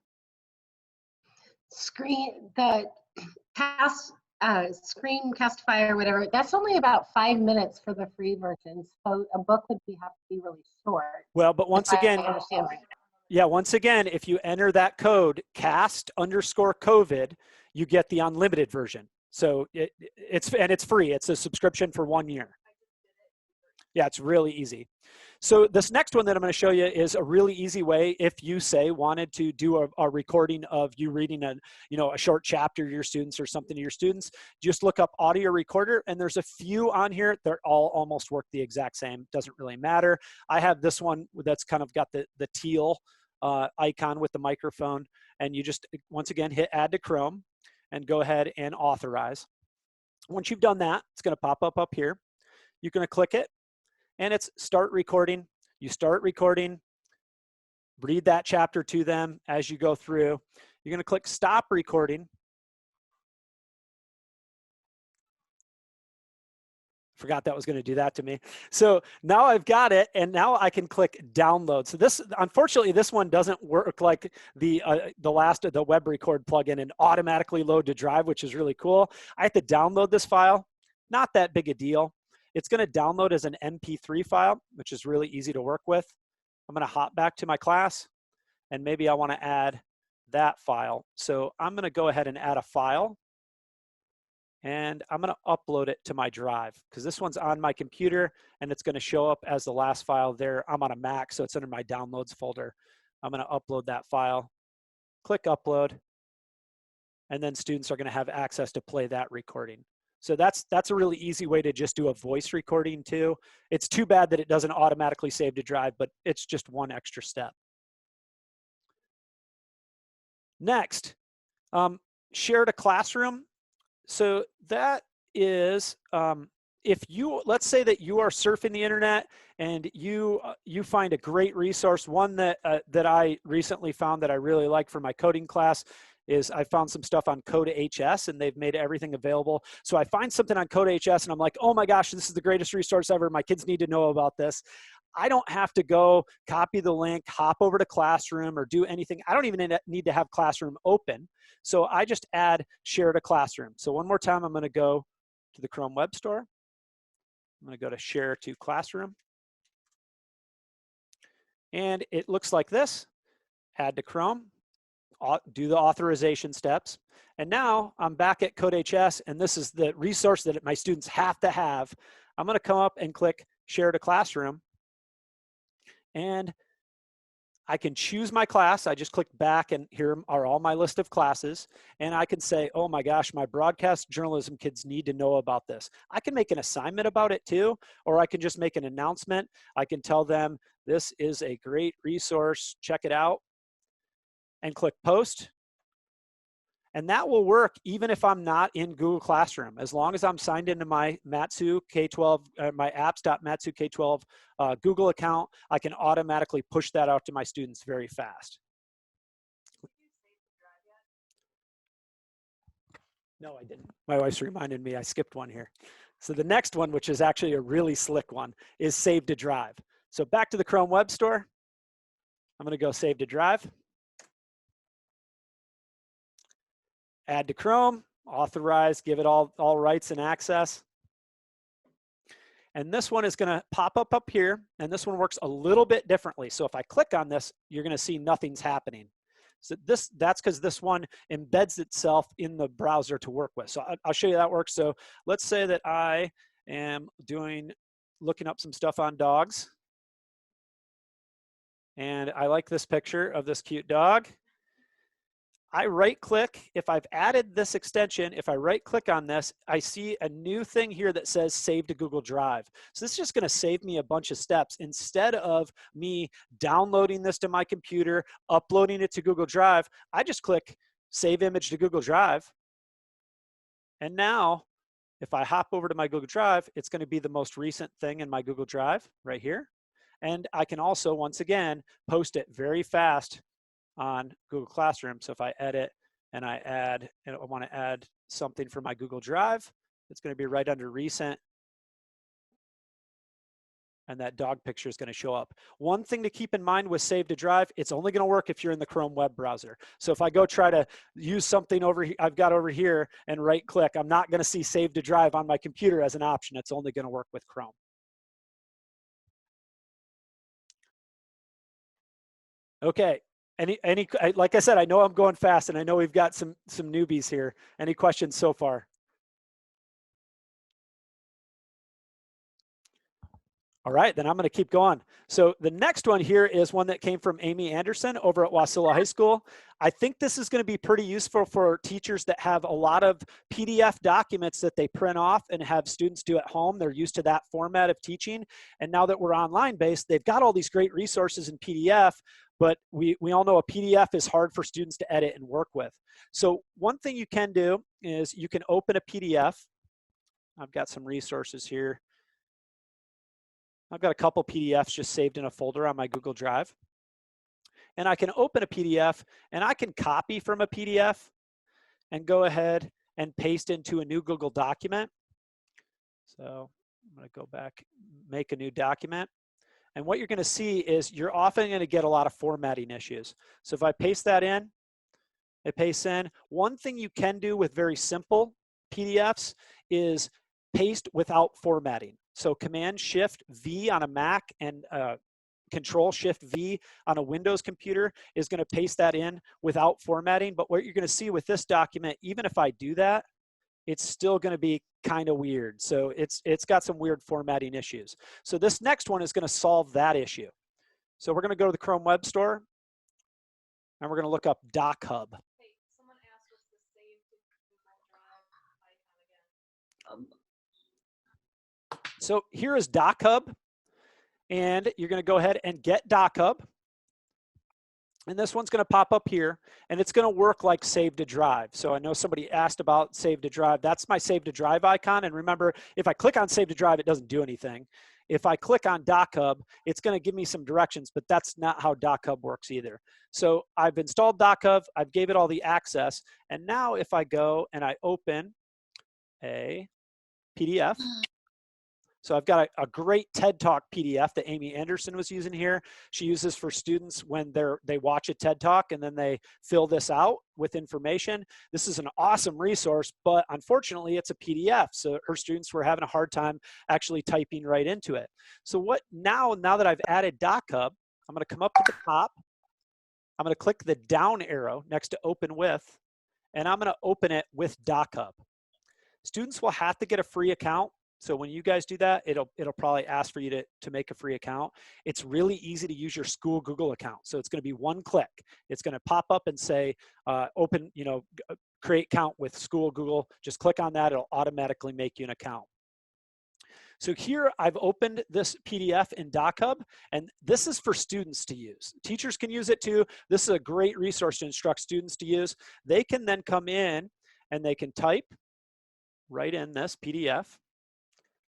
Speaker 2: Screencastify or whatever, that's only about 5 minutes for the free version. So a book would have to be really short.
Speaker 1: Well, but once again, if you enter that code CAST_COVID, you get the unlimited version. So it's free. It's a subscription for 1 year. Yeah, it's really easy. So this next one that I'm going to show you is a really easy way if you wanted to do a recording of you reading a short chapter to your students or something to your students. Just look up audio recorder, and there's a few on here. They're all almost work the exact same. Doesn't really matter. I have this one that's kind of got the teal icon with the microphone, and you just once again hit add to Chrome and go ahead and authorize. Once you've done that, it's going to pop up here. You're going to click it. And it's start recording. You start recording, read that chapter to them as you go through. You're going to click stop recording. Forgot that was going to do that to me. So now I've got it, and now I can click download. So this, unfortunately, this one doesn't work like the last of the web record plugin and automatically load to Drive, which is really cool. I have to download this file. Not that big a deal. It's going to download as an MP3 file, which is really easy to work with. I'm going to hop back to my class, and maybe I want to add that file. So I'm going to go ahead and add a file, and I'm going to upload it to my drive because this one's on my computer and it's going to show up as the last file there. I'm on a Mac, so it's under my downloads folder. I'm going to upload that file, click upload, and then students are going to have access to play that recording. So that's a really easy way to just do a voice recording too. It's too bad that it doesn't automatically save to drive, but it's just one extra step. Next, share to classroom. So that is, if you, let's say that you are surfing the internet and you find a great resource. One that I recently found that I really like for my coding class is I found some stuff on Code.hs, and they've made everything available. So I find something on Code.hs and I'm like, oh my gosh, this is the greatest resource ever. My kids need to know about this. I don't have to go copy the link, hop over to Classroom, or do anything. I don't even need to have Classroom open. So I just add share to Classroom. So one more time, I'm going to go to the Chrome Web Store. I'm going to go to share to Classroom. And it looks like this. Add to Chrome, do the authorization steps. And now I'm back at Code.hs, and this is the resource that my students have to have. I'm going to come up and click share to Classroom. And I can choose my class. I just click back, and here are all my list of classes. And I can say, oh my gosh, my broadcast journalism kids need to know about this. I can make an assignment about it too, or I can just make an announcement. I can tell them this is a great resource, check it out, and click post. And that will work even if I'm not in Google Classroom. As long as I'm signed into my Matsu K-12, my apps.matsu K-12 Google account, I can automatically push that out to my students very fast. No, I didn't. My wife's reminded me I skipped one here. So the next one, which is actually a really slick one, is Save to Drive. So back to the Chrome Web Store. I'm going to go Save to Drive. Add to Chrome, authorize, give it all rights and access. And this one is going to pop up here, and this one works a little bit differently. So if I click on this, you're going to see nothing's happening. So that's because this one embeds itself in the browser to work with. So I'll show you that works. So let's say that I am looking up some stuff on dogs. And I like this picture of this cute dog. I right click, if I've added this extension, if I right click on this, I see a new thing here that says save to Google Drive. So this is just gonna save me a bunch of steps. Instead of me downloading this to my computer, uploading it to Google Drive, I just click save image to Google Drive. And now, if I hop over to my Google Drive, it's gonna be the most recent thing in my Google Drive right here. And I can also, once again, post it very fast on Google Classroom. So if I edit and I want to add something for my Google Drive, it's going to be right under recent. And that dog picture is going to show up. One thing to keep in mind with Save to Drive, it's only going to work if you're in the Chrome web browser. So if I go try to use something I've got over here and right click, I'm not going to see Save to Drive on my computer as an option. It's only going to work with Chrome. Okay. Like I said, I know I'm going fast, and I know we've got some newbies here. Any questions so far? All right, then I'm going to keep going. So the next one here is one that came from Amy Anderson over at Wasilla High School. I think this is going to be pretty useful for teachers that have a lot of PDF documents that they print off and have students do at home. They're used to that format of teaching. And now that we're online based, they've got all these great resources in PDF, but we all know a PDF is hard for students to edit and work with. So one thing you can do is you can open a PDF. I've got some resources here. I've got a couple PDFs just saved in a folder on my Google Drive. And I can open a PDF, and I can copy from a PDF and go ahead and paste into a new Google document. So I'm going to go back, make a new document. And what you're going to see is you're often going to get a lot of formatting issues. So if I paste that in, it pastes in. One thing you can do with very simple PDFs is paste without formatting. So Command-Shift-V on a Mac and Control-Shift-V on a Windows computer is going to paste that in without formatting. But what you're going to see with this document, even if I do that, it's still going to be kind of weird. So it's got some weird formatting issues. So this next one is going to solve that issue. So we're going to go to the Chrome Web Store, and we're going to look up DocHub.
Speaker 5: Hey, someone asked what's the save to Google Drive icon again.
Speaker 1: So here is DocHub, and you're going to go ahead and get DocHub. And this one's going to pop up here, and it's going to work like Save to Drive. So I know somebody asked about Save to Drive. That's my Save to Drive icon. And remember, if I click on Save to Drive, it doesn't do anything. If I click on DocHub, it's going to give me some directions, but that's not how DocHub works either. So I've installed DocHub. I've gave it all the access. And now if I go and I open a PDF, so I've got a great TED Talk PDF that Amy Anderson was using here. She uses for students when they watch a TED Talk and then they fill this out with information. This is an awesome resource, but unfortunately it's a PDF. So her students were having a hard time actually typing right into it. So what now that I've added DocHub, I'm going to come up to the top. I'm going to click the down arrow next to Open With, and I'm going to open it with DocHub. Students will have to get a free account. So when you guys do that, it'll probably ask for you to make a free account. It's really easy to use your school Google account. So it's going to be one click. It's going to pop up and say, open, create account with school Google. Just click on that. It'll automatically make you an account. So here I've opened this PDF in DocHub, and this is for students to use. Teachers can use it too. This is a great resource to instruct students to use. They can then come in and they can type right in this PDF.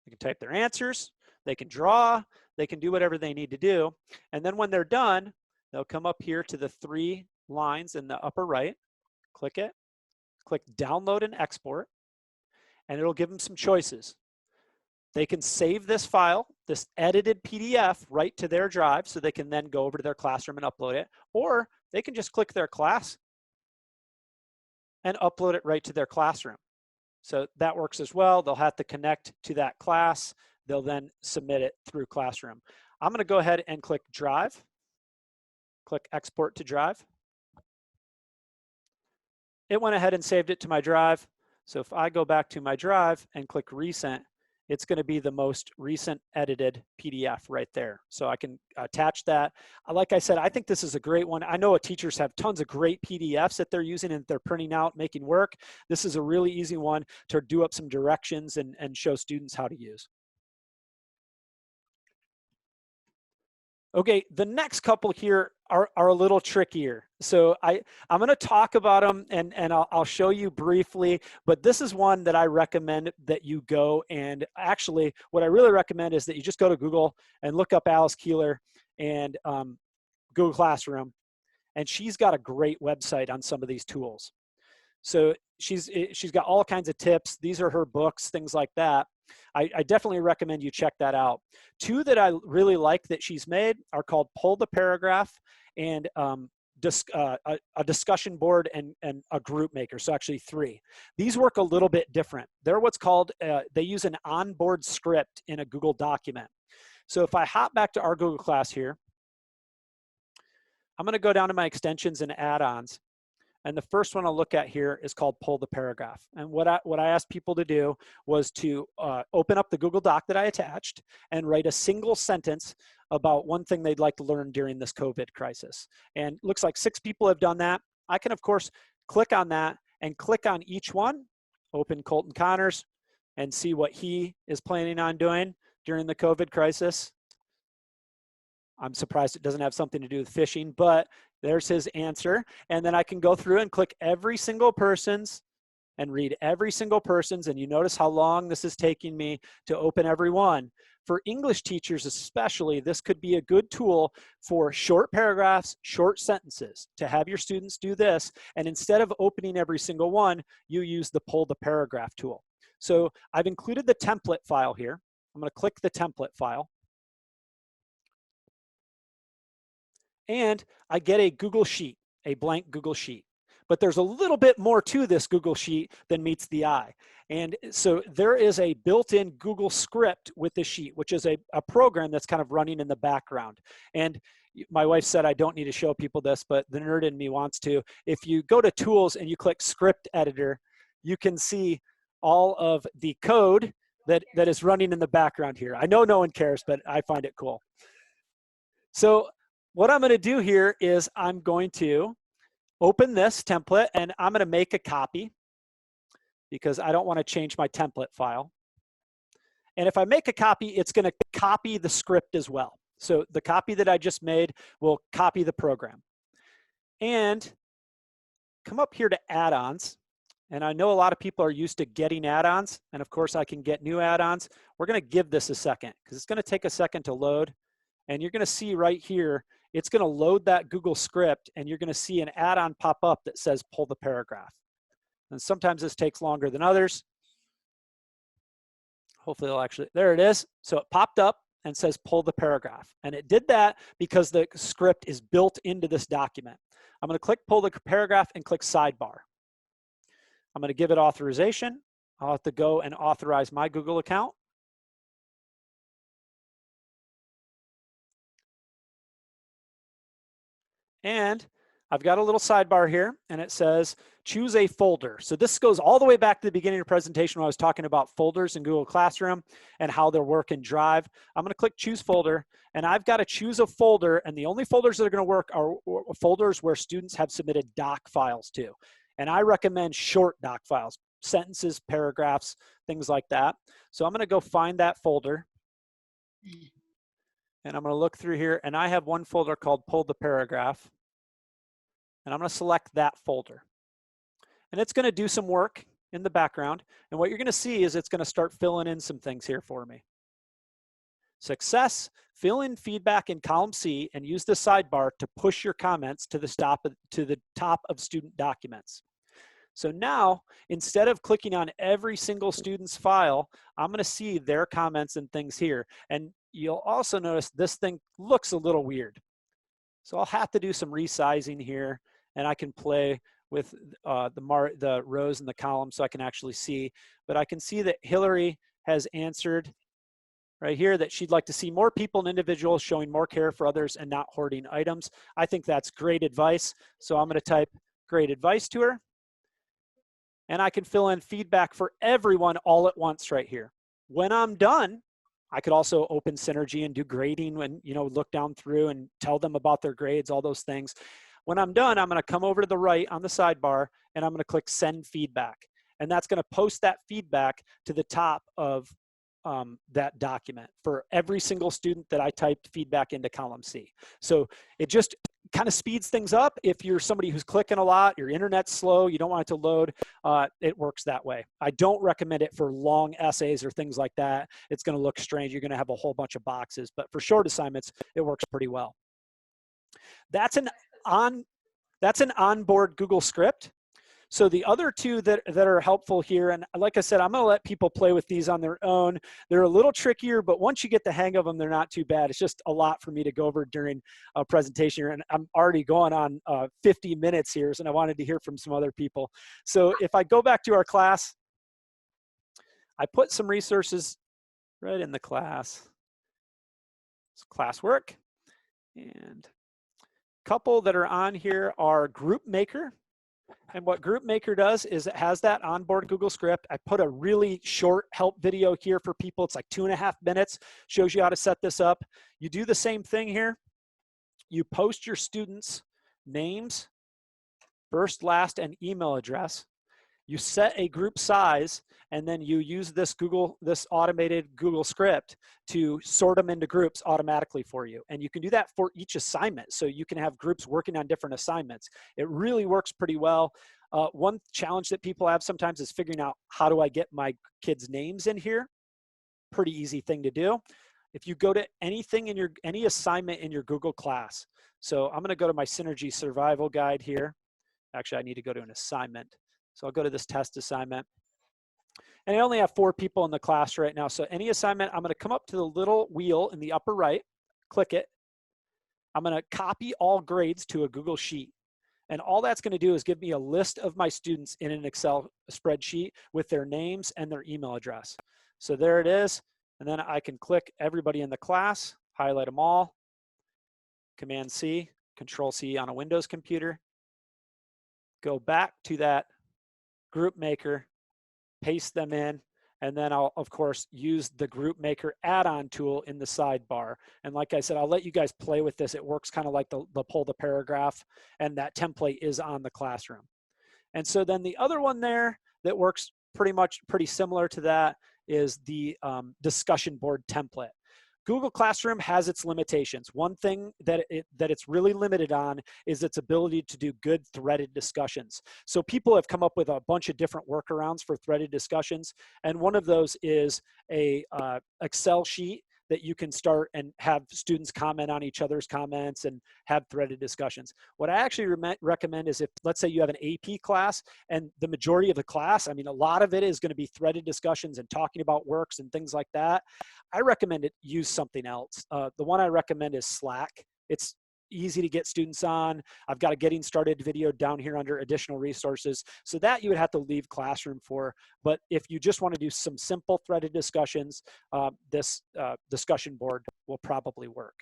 Speaker 1: They can type their answers, they can draw, they can do whatever they need to do. And then when they're done, they'll come up here to the 3 lines in the upper right, click it, click download and export, and it'll give them some choices. They can save this file, this edited PDF, right to their drive so they can then go over to their classroom and upload it, or they can just click their class and upload it right to their classroom. So that works as well. They'll have to connect to that class. They'll then submit it through Classroom. I'm going to go ahead and click Drive. Click Export to Drive. It went ahead and saved it to my drive. So if I go back to my drive and click Recent, it's going to be the most recent edited PDF right there. So I can attach that. Like I said, I think this is a great one. I know teachers have tons of great PDFs that they're using and they're printing out, making work. This is a really easy one to do up some directions and show students how to use. Okay, the next couple here are a little trickier. So I'm going to talk about them and I'll show you briefly, but this is one that I recommend that you go, and actually what I really recommend is that you just go to Google and look up Alice Keeler and Google Classroom, and she's got a great website on some of these tools. So she's got all kinds of tips. These are her books, things like that. I definitely recommend you check that out. 2 that I really like that she's made are called Pull the Paragraph and a discussion board and a group maker. So actually 3. These work a little bit different. They're what's called, they use an onboard script in a Google document. So if I hop back to our Google class here, I'm going to go down to my extensions and add-ons. And the first one I'll look at here is called Pull the Paragraph. And what I asked people to do was to open up the Google Doc that I attached and write a single sentence about one thing they'd like to learn during this COVID crisis. And it looks like 6 people have done that. I can, of course, click on that and click on each one, open Colton Connors, and see what he is planning on doing during the COVID crisis. I'm surprised it doesn't have something to do with fishing, but there's his answer. And then I can go through and click every single person's and read every single person's, and you notice how long this is taking me to open every one. For English teachers especially, this could be a good tool for short paragraphs, short sentences, to have your students do this. And instead of opening every single one, you use the Pull the Paragraph tool. So I've included the template file here. I'm going to click the template file. And I get a Google Sheet, a blank Google Sheet. but there's a little bit more to this Google Sheet than meets the eye. And so there is a built-in Google script with the sheet, which is a program that's kind of running in the background. And my wife said I don't need to show people this, but the nerd in me wants to. If you go to Tools and you click Script Editor, you can see all of the code that is running in the background here. I know no one cares, but I find it cool. So what I'm going to do here is I'm going to open this template and I'm going to make a copy because I don't want to change my template file. And if I make a copy, it's going to copy the script as well. So the copy that I just made will copy the program. And come up here to add-ons. And I know a lot of people are used to getting add-ons. And of course, I can get new add-ons. We're going to give this a second because it's going to take a second to load. And you're going to see right here, it's going to load that Google script. And you're going to see an add-on pop up that says pull the paragraph. And sometimes this takes longer than others. Hopefully it'll actually, there it is. So it popped up and says pull the paragraph. And it did that because the script is built into this document. I'm going to click pull the paragraph and click sidebar. I'm going to give it authorization. I'll have to go and authorize my Google account. And I've got a little sidebar here and it says choose a folder. So this goes all the way back to the beginning of the presentation when I was talking about folders in Google Classroom and how they work in Drive. I'm going to click choose folder and I've got to choose a folder, and the only folders that are going to work are folders where students have submitted doc files to. And I recommend short doc files, sentences, paragraphs, things like that. So I'm going to go find that folder. And I'm going to look through here and I have one folder called pull the paragraph. And I'm going to select that folder. And it's going to do some work in the background. And what you're going to see is it's going to start filling in some things here for me. Success, fill in feedback in column C and use the sidebar to push your comments to the top of student documents. So now, instead of clicking on every single student's file, I'm going to see their comments and things here. And you'll also notice this thing looks a little weird. So I'll have to do some resizing here. And I can play with the rows and the columns so I can actually see. But I can see that Hillary has answered right here that she'd like to see more people and individuals showing more care for others and not hoarding items. I think that's great advice. So I'm going to type great advice to her. And I can fill in feedback for everyone all at once right here. When I'm done, I could also open Synergy and do grading and look down through and tell them about their grades, all those things. When I'm done, I'm going to come over to the right on the sidebar and I'm going to click send feedback. And that's going to post that feedback to the top of that document for every single student that I typed feedback into column C. So it just kind of speeds things up. If you're somebody who's clicking a lot, your internet's slow, you don't want it to load, it works that way. I don't recommend it for long essays or things like that. It's going to look strange. You're going to have a whole bunch of boxes. But for short assignments, it works pretty well. That's an onboard Google script. So the other two that are helpful here, and like I said, I'm going to let people play with these on their own. They're a little trickier, but once you get the hang of them, they're not too bad. It's just a lot for me to go over during a presentation here, and I'm already going on 50 minutes here, and I wanted to hear from some other people. So if I go back to our class, I put some resources right in the class. It's classwork, and a couple that are on here are GroupMaker. And what GroupMaker does is it has that onboard Google script. I put a really short help video here for people. It's like 2.5 minutes, shows you how to set this up. You do the same thing here. You post your students' names, first, last, and email address. You set a group size, and then you use this automated Google script to sort them into groups automatically for you. And you can do that for each assignment. So you can have groups working on different assignments. It really works pretty well. One challenge that people have sometimes is figuring out, how do I get my kids' names in here? Pretty easy thing to do. If you go to anything in any assignment in your Google class. So I'm going to go to my Synergy survival guide here. Actually, I need to go to an assignment. So I'll go to this test assignment. And I only have 4 people in the class right now. So any assignment, I'm going to come up to the little wheel in the upper right, click it. I'm going to copy all grades to a Google Sheet. And all that's going to do is give me a list of my students in an Excel spreadsheet with their names and their email address. So there it is. And then I can click everybody in the class, highlight them all, Command C, Control C on a Windows computer, go back to that group maker, paste them in, and then I'll, of course, use the Group Maker add-on tool in the sidebar. And like I said, I'll let you guys play with this. It works kind of like the pull the paragraph, and that template is on the classroom. And so then the other one there that works pretty similar to that is the discussion board template. Google Classroom has its limitations. One thing that it's really limited on is its ability to do good threaded discussions. So people have come up with a bunch of different workarounds for threaded discussions. And one of those is a Excel sheet that you can start and have students comment on each other's comments and have threaded discussions. What I actually recommend is if, let's say you have an AP class and the majority of the class, I mean, a lot of it is going to be threaded discussions and talking about works and things like that. I recommend it use something else. The one I recommend is Slack. It's easy to get students on. I've got a getting started video down here under additional resources. So that you would have to leave Classroom for. But if you just want to do some simple threaded discussions, this discussion board will probably work.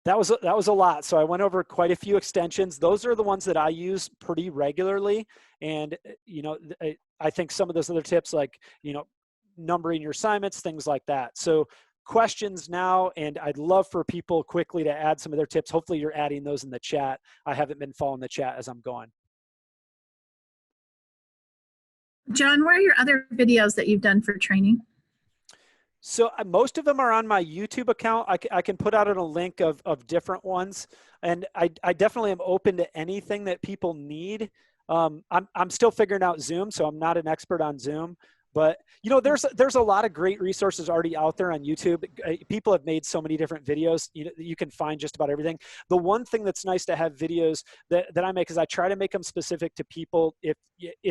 Speaker 1: That was a lot. So I went over quite a few extensions. Those are the ones that I use pretty regularly. And, you know, I think some of those other tips like, you know, numbering your assignments, things like that. So questions now, and I'd love for people quickly to add some of their tips. Hopefully you're adding those in the chat. I haven't been following the chat as I'm going.
Speaker 10: John, what are your other videos that you've done for training?
Speaker 1: So most of them are on my YouTube account. I can put out a link of different ones. And I definitely am open to anything that people need. I'm still figuring out Zoom, so I'm not an expert on Zoom. But, you know, there's a lot of great resources already out there on YouTube. People have made so many different videos. You can find just about everything. The one thing that's nice to have videos that I make is I try to make them specific to people if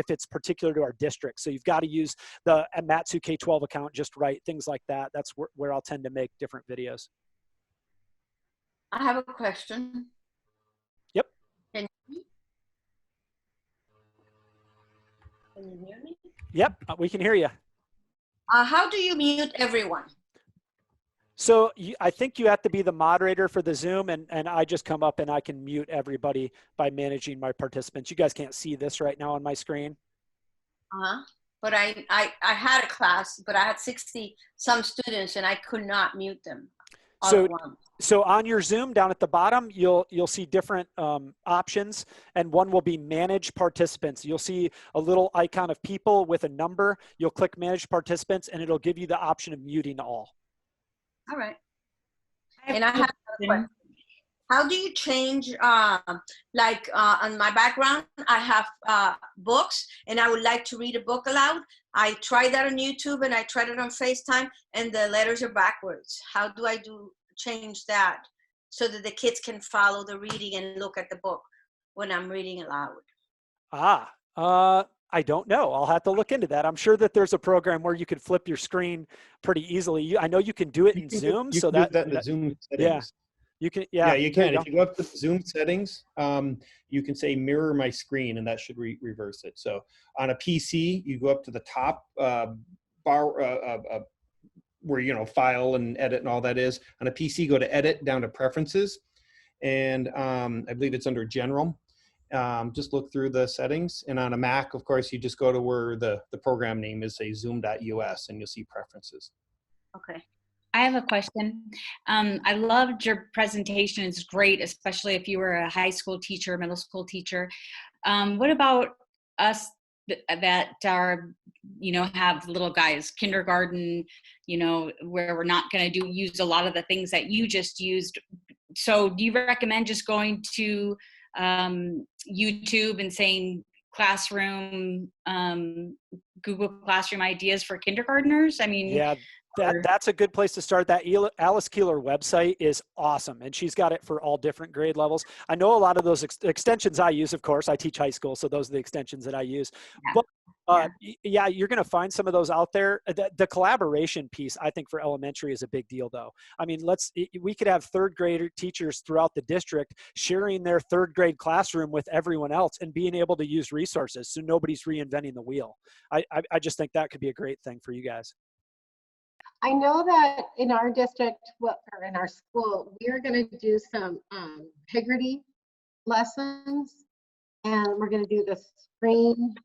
Speaker 1: it's particular to our district. So you've got to use the Matsu K-12 account just right, things like that. That's where I'll tend to make different videos.
Speaker 11: I have a question.
Speaker 1: Yep.
Speaker 11: Can you hear me?
Speaker 1: Yep, we can hear you.
Speaker 11: How do you mute everyone?
Speaker 1: So I think you have to be the moderator for the Zoom, and I just come up and I can mute everybody by managing my participants. You guys can't see this right now on my screen.
Speaker 11: But I had a class, but I had 60 some students and I could not mute them.
Speaker 1: So on your Zoom down at the bottom, you'll see different options, and one will be manage participants. You'll see a little icon of people with a number. You'll click manage participants and it'll give you the option of muting all.
Speaker 11: All right. And I have a question. How do you change, on my background, I have books and I would like to read a book aloud. I tried that on YouTube and I tried it on FaceTime and the letters are backwards. How do I change that so that the kids can follow the reading and look at the book when I'm reading aloud?
Speaker 1: I don't know. I'll have to look into that. I'm sure that there's a program where you can flip your screen pretty easily. I know you can do it in Zoom.
Speaker 12: You
Speaker 1: so
Speaker 12: can
Speaker 1: that,
Speaker 12: do that in the Zoom settings.
Speaker 1: Yeah. You can, yeah,
Speaker 12: you can. If you go up to the Zoom settings, you can say mirror my screen and that should reverse it. So on a PC, you go up to the top bar where, you know, file and edit and all that is. On a PC, go to edit down to preferences. And I believe it's under general. Just look through the settings. And on a Mac, of course, you just go to where the program name is, say zoom.us, and you'll see preferences.
Speaker 3: Okay. I have a question. I loved your presentation. It's great, especially if you were a high school teacher, middle school teacher. What about us that are, you know, have little guys, kindergarten, you know, where we're not going to use a lot of the things that you just used. So do you recommend just going to YouTube and saying Classroom, Google Classroom ideas for kindergartners? I mean,
Speaker 1: yeah. That's a good place to start. That Alice Keeler website is awesome, and she's got it for all different grade levels. I know a lot of those extensions I use, of course, I teach high school, so those are the extensions that I use. But yeah, you're going to find some of those out there. The collaboration piece, I think, for elementary is a big deal, though. I mean, we could have third grade teachers throughout the district sharing their third grade classroom with everyone else and being able to use resources, so nobody's reinventing the wheel. I just think that could be a great thing for you guys.
Speaker 2: I know that in our district, or in our school, we're going to do some Heggerty lessons, and we're going to do the screen.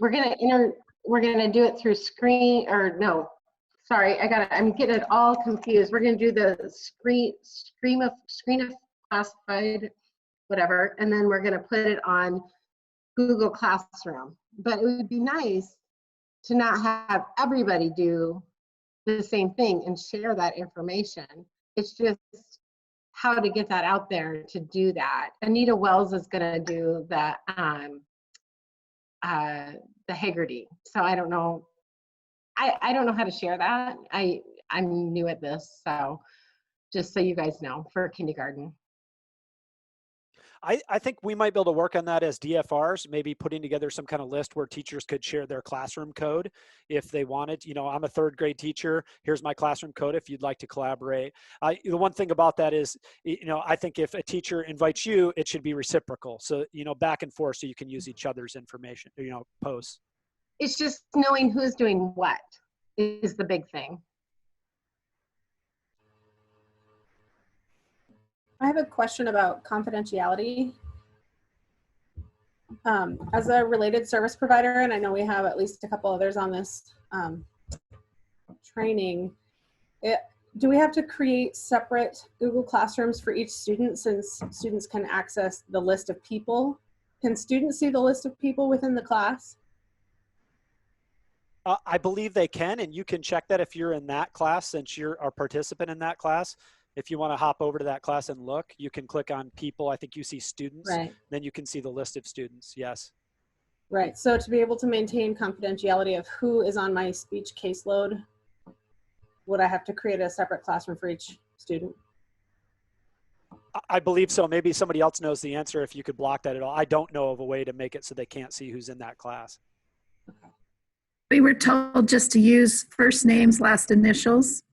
Speaker 2: We're going to do it through screen, or no, sorry, I'm getting it all confused. We're going to do the screen of classified, whatever, and then we're going to put it on Google Classroom. But it would be nice to not have everybody do the same thing and share that information. It's just how to get that out there to do that. Anita Wells is going to do the Heggerty. So I don't know. I don't know how to share that. I'm new at this, so just so you guys know, for kindergarten.
Speaker 1: I think we might be able to work on that as DFRs, maybe putting together some kind of list where teachers could share their classroom code if they wanted. You know, I'm a third grade teacher. Here's my classroom code if you'd like to collaborate. The one thing about that is, you know, I think if a teacher invites you, it should be reciprocal. So, you know, back and forth so you can use each other's information, you know, posts.
Speaker 2: It's just knowing who's doing what is the big thing.
Speaker 13: I have a question about confidentiality. As a related service provider, and I know we have at least a couple others on this training, do we have to create separate Google Classrooms for each student, since students can access the list of people? Can students see the list of people within the class?
Speaker 1: I believe they can, and you can check that if you're in that class, since you're a participant in that class. If you want to hop over to that class and look, you can click on people. I think you see students,
Speaker 13: right.
Speaker 1: Then you can see the list of students. Yes.
Speaker 13: Right. So to be able to maintain confidentiality of who is on my speech caseload, would I have to create a separate classroom for each student?
Speaker 1: I believe so. Maybe somebody else knows the answer if you could block that at all. I don't know of a way to make it so they can't see who's in that class.
Speaker 10: Okay. We were told just to use first names, last initials.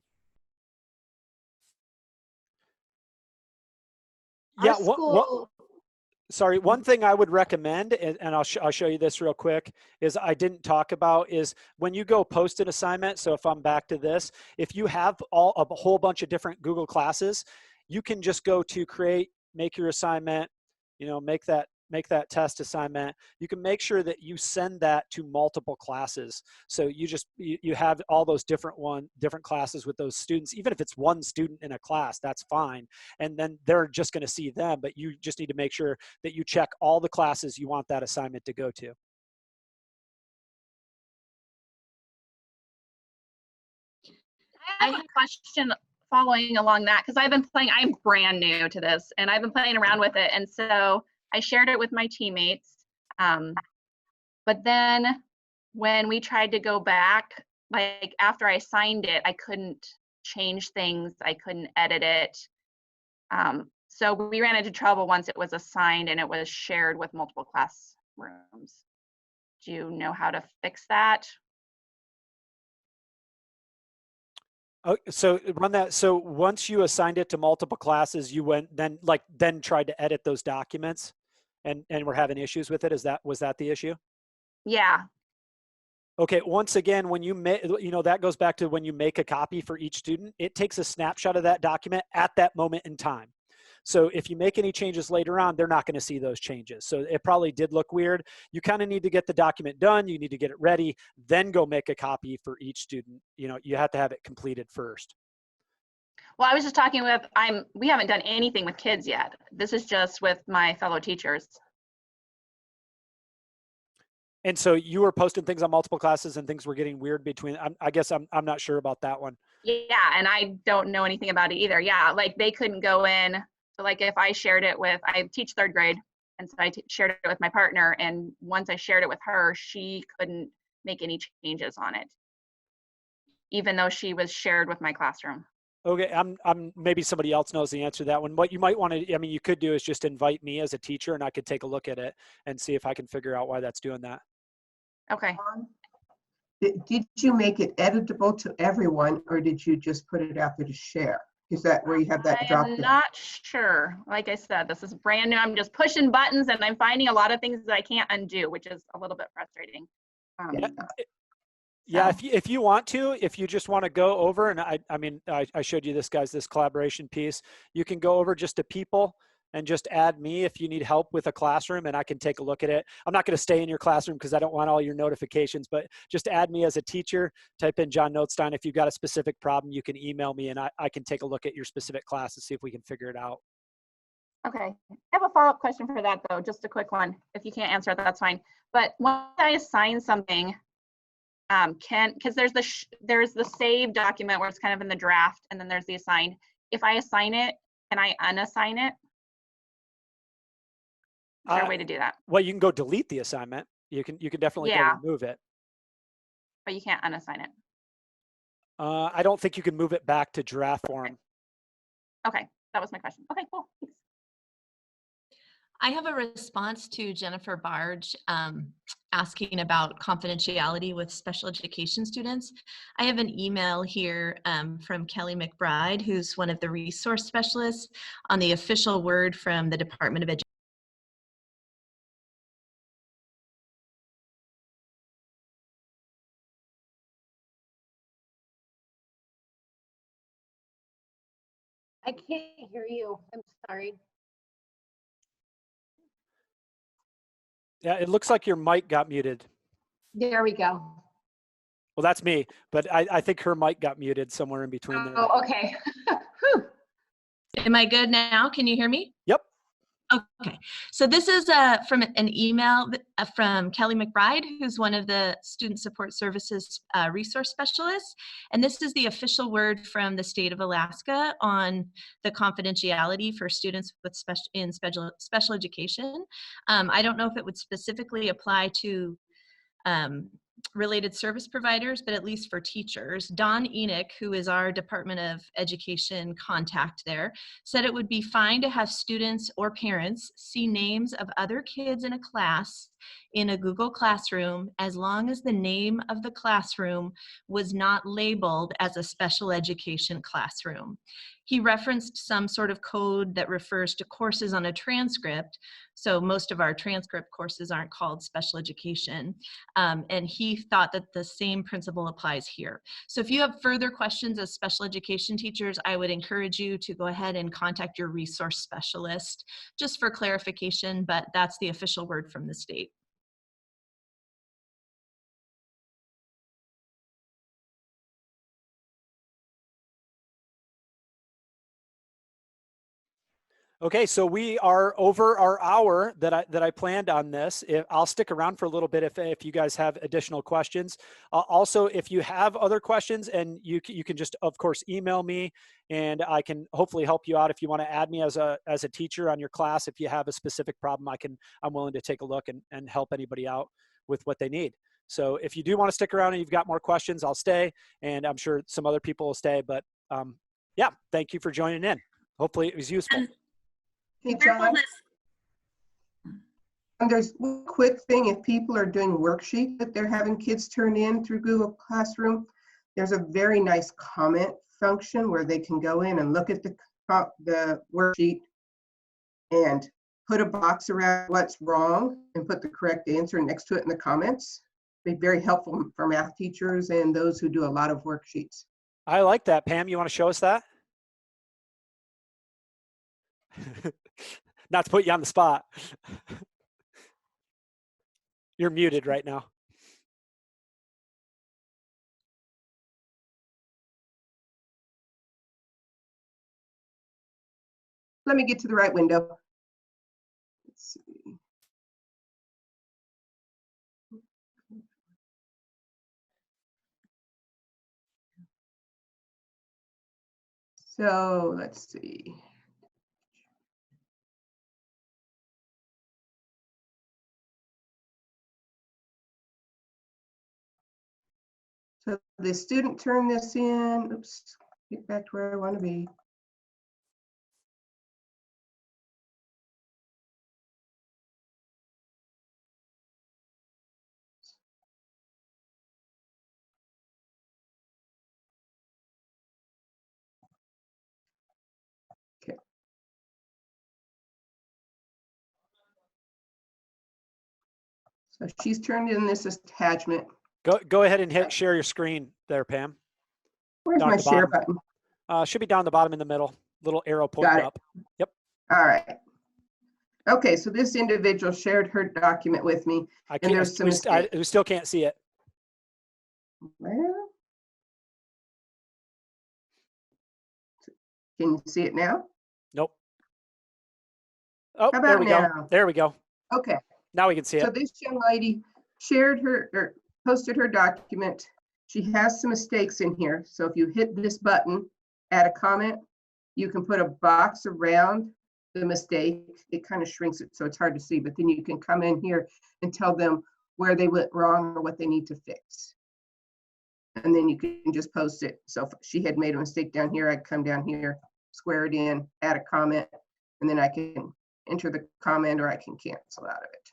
Speaker 1: Yeah, sorry, one thing I would recommend, and I'll show you this real quick, is I didn't talk about is when you go post an assignment. So if I'm back to this, if you have a whole bunch of different Google classes, you can just go to make your assignment, you know, make that test assignment. You can make sure that you send that to multiple classes. So you have all those different classes with those students. Even if it's one student in a class, that's fine. And then they're just going to see them, but you just need to make sure that you check all the classes you want that assignment to go to.
Speaker 14: I have a question following along that, because I'm brand new to this, and I've been playing around with it. And so I shared it with my teammates, but then when we tried to go back, like after I signed it, I couldn't change things, I couldn't edit it. So we ran into trouble once it was assigned and it was shared with multiple classrooms. Do you know how to fix that?
Speaker 1: Oh, so run that. So once you assigned it to multiple classes, you went then tried to edit those documents, and we're having issues with it. Was that the issue?
Speaker 14: Yeah.
Speaker 1: Okay. Once again, when you that goes back to when you make a copy for each student, it takes a snapshot of that document at that moment in time. So if you make any changes later on, they're not going to see those changes. So it probably did look weird. You kind of need to get the document done. You need to get it ready, then go make a copy for each student. You know, you have to have it completed first.
Speaker 14: Well, I was just talking with, we haven't done anything with kids yet. This is just with my fellow teachers.
Speaker 1: And so you were posting things on multiple classes and things were getting weird between, I guess I'm not sure about that one.
Speaker 14: Yeah, and I don't know anything about it either. Yeah, like they couldn't go in. So like if I shared it with, I teach third grade, and so I shared it with my partner, and once I shared it with her, she couldn't make any changes on it. even though she was shared with my classroom.
Speaker 1: Okay, I'm maybe somebody else knows the answer to that one. What you might want to, I mean, you could do is just invite me as a teacher and I could take a look at it and see if I can figure out why that's doing that.
Speaker 14: Okay.
Speaker 15: Did you make it editable to everyone, or did you just put it out there to share? Is that where you have that drop
Speaker 14: I'm
Speaker 15: down?
Speaker 14: not sure. Like I said, this is brand new. I'm just pushing buttons and I'm finding a lot of things that I can't undo, which is a little bit frustrating.
Speaker 1: Yeah, if you want to, if you just want to go over, and I mean, I showed you this, guys, this collaboration piece. You can go over just to people and just add me if you need help with a classroom, and I can take a look at it. I'm not going to stay in your classroom because I don't want all your notifications, but just add me as a teacher. Type in John Notstein. If you've got a specific problem, you can email me, and I can take a look at your specific class and see if we can figure it out.
Speaker 14: Okay. I have a follow-up question for that, though, just a quick one. If you can't answer it, that's fine. But once I assign something, because there's the save document where it's kind of in the draft, and then there's the assign. If I assign it, can I unassign it? Is there a way to do that?
Speaker 1: Well, you can go delete the assignment. You can definitely go remove it.
Speaker 14: But you can't unassign it.
Speaker 1: I don't think you can move it back to draft form.
Speaker 14: Okay, that was my question. Okay, cool. Thanks.
Speaker 16: I have a response to Jennifer Barge asking about confidentiality with special education students. I have an email here from Kelly McBride, who's one of the resource specialists, on the official word from the Department of Education.
Speaker 2: I can't hear you. I'm sorry.
Speaker 1: Yeah, it looks like your mic got muted.
Speaker 2: There we go.
Speaker 1: Well, that's me, but I think her mic got muted somewhere in between there.
Speaker 2: Oh, okay.
Speaker 16: Am I good now? Can you hear me?
Speaker 1: Yep.
Speaker 16: Okay, so this is from an email from Kelly McBride, who's one of the Student Support Services resource specialists. And this is the official word from the state of Alaska on the confidentiality for students with special education. I don't know if it would specifically apply to related service providers, but at least for teachers. Don Enoch, who is our Department of Education contact there, said it would be fine to have students or parents see names of other kids in a class in a Google Classroom as long as the name of the classroom was not labeled as a special education classroom. He referenced some sort of code that refers to courses on a transcript. So most of our transcript courses aren't called special education. And he thought that the same principle applies here. So if you have further questions as special education teachers, I would encourage you to go ahead and contact your resource specialist just for clarification, but that's the official word from the state.
Speaker 1: Okay, so we are over our hour that I planned on this. I'll stick around for a little bit if you guys have additional questions. Also, if you have other questions, and you can just, of course, email me, and I can hopefully help you out. If you want to add me as a teacher on your class, if you have a specific problem, I'm willing to take a look and help anybody out with what they need. So if you do want to stick around and you've got more questions, I'll stay, and I'm sure some other people will stay. But yeah, thank you for joining in. Hopefully it was useful.
Speaker 15: Hey, John. And there's one quick thing, if people are doing worksheets that they're having kids turn in through Google Classroom, there's a very nice comment function where they can go in and look at the worksheet and put a box around what's wrong and put the correct answer next to it in the comments. It'd be very helpful for math teachers and those who do a lot of worksheets.
Speaker 1: I like that. Pam, you want to show us that? Not to put you on the spot. You're muted right now.
Speaker 15: Let me get to the right window. Let's see. So let's see. So the student turned this in. Oops, get back to where I want to be. Okay. So she's turned in this attachment.
Speaker 1: Go ahead and hit share your screen there, Pam.
Speaker 15: Where's
Speaker 1: Down
Speaker 15: my
Speaker 1: at the
Speaker 15: share
Speaker 1: bottom.
Speaker 15: button?
Speaker 1: Should be down the bottom in the middle. Little arrow pointing
Speaker 15: Got it.
Speaker 1: up. Yep.
Speaker 15: All right. Okay, so this individual shared her document with me,
Speaker 1: I
Speaker 15: and there's
Speaker 1: can't,
Speaker 15: some
Speaker 1: we
Speaker 15: mistakes.
Speaker 1: still can't see it.
Speaker 15: Well, can you see it now?
Speaker 1: Nope. Oh,
Speaker 15: How
Speaker 1: there
Speaker 15: about
Speaker 1: we go.
Speaker 15: now?
Speaker 1: There we go.
Speaker 15: Okay.
Speaker 1: Now we can see
Speaker 15: So
Speaker 1: it.
Speaker 15: this young lady shared her or posted her document. She has some mistakes in here. So if you hit this button, add a comment, you can put a box around the mistake. It kind of shrinks it so it's hard to see, but then you can come in here and tell them where they went wrong or what they need to fix. And then you can just post it. So if she had made a mistake down here, I'd come down here, square it in, add a comment, and then I can enter the comment or I can cancel out of it.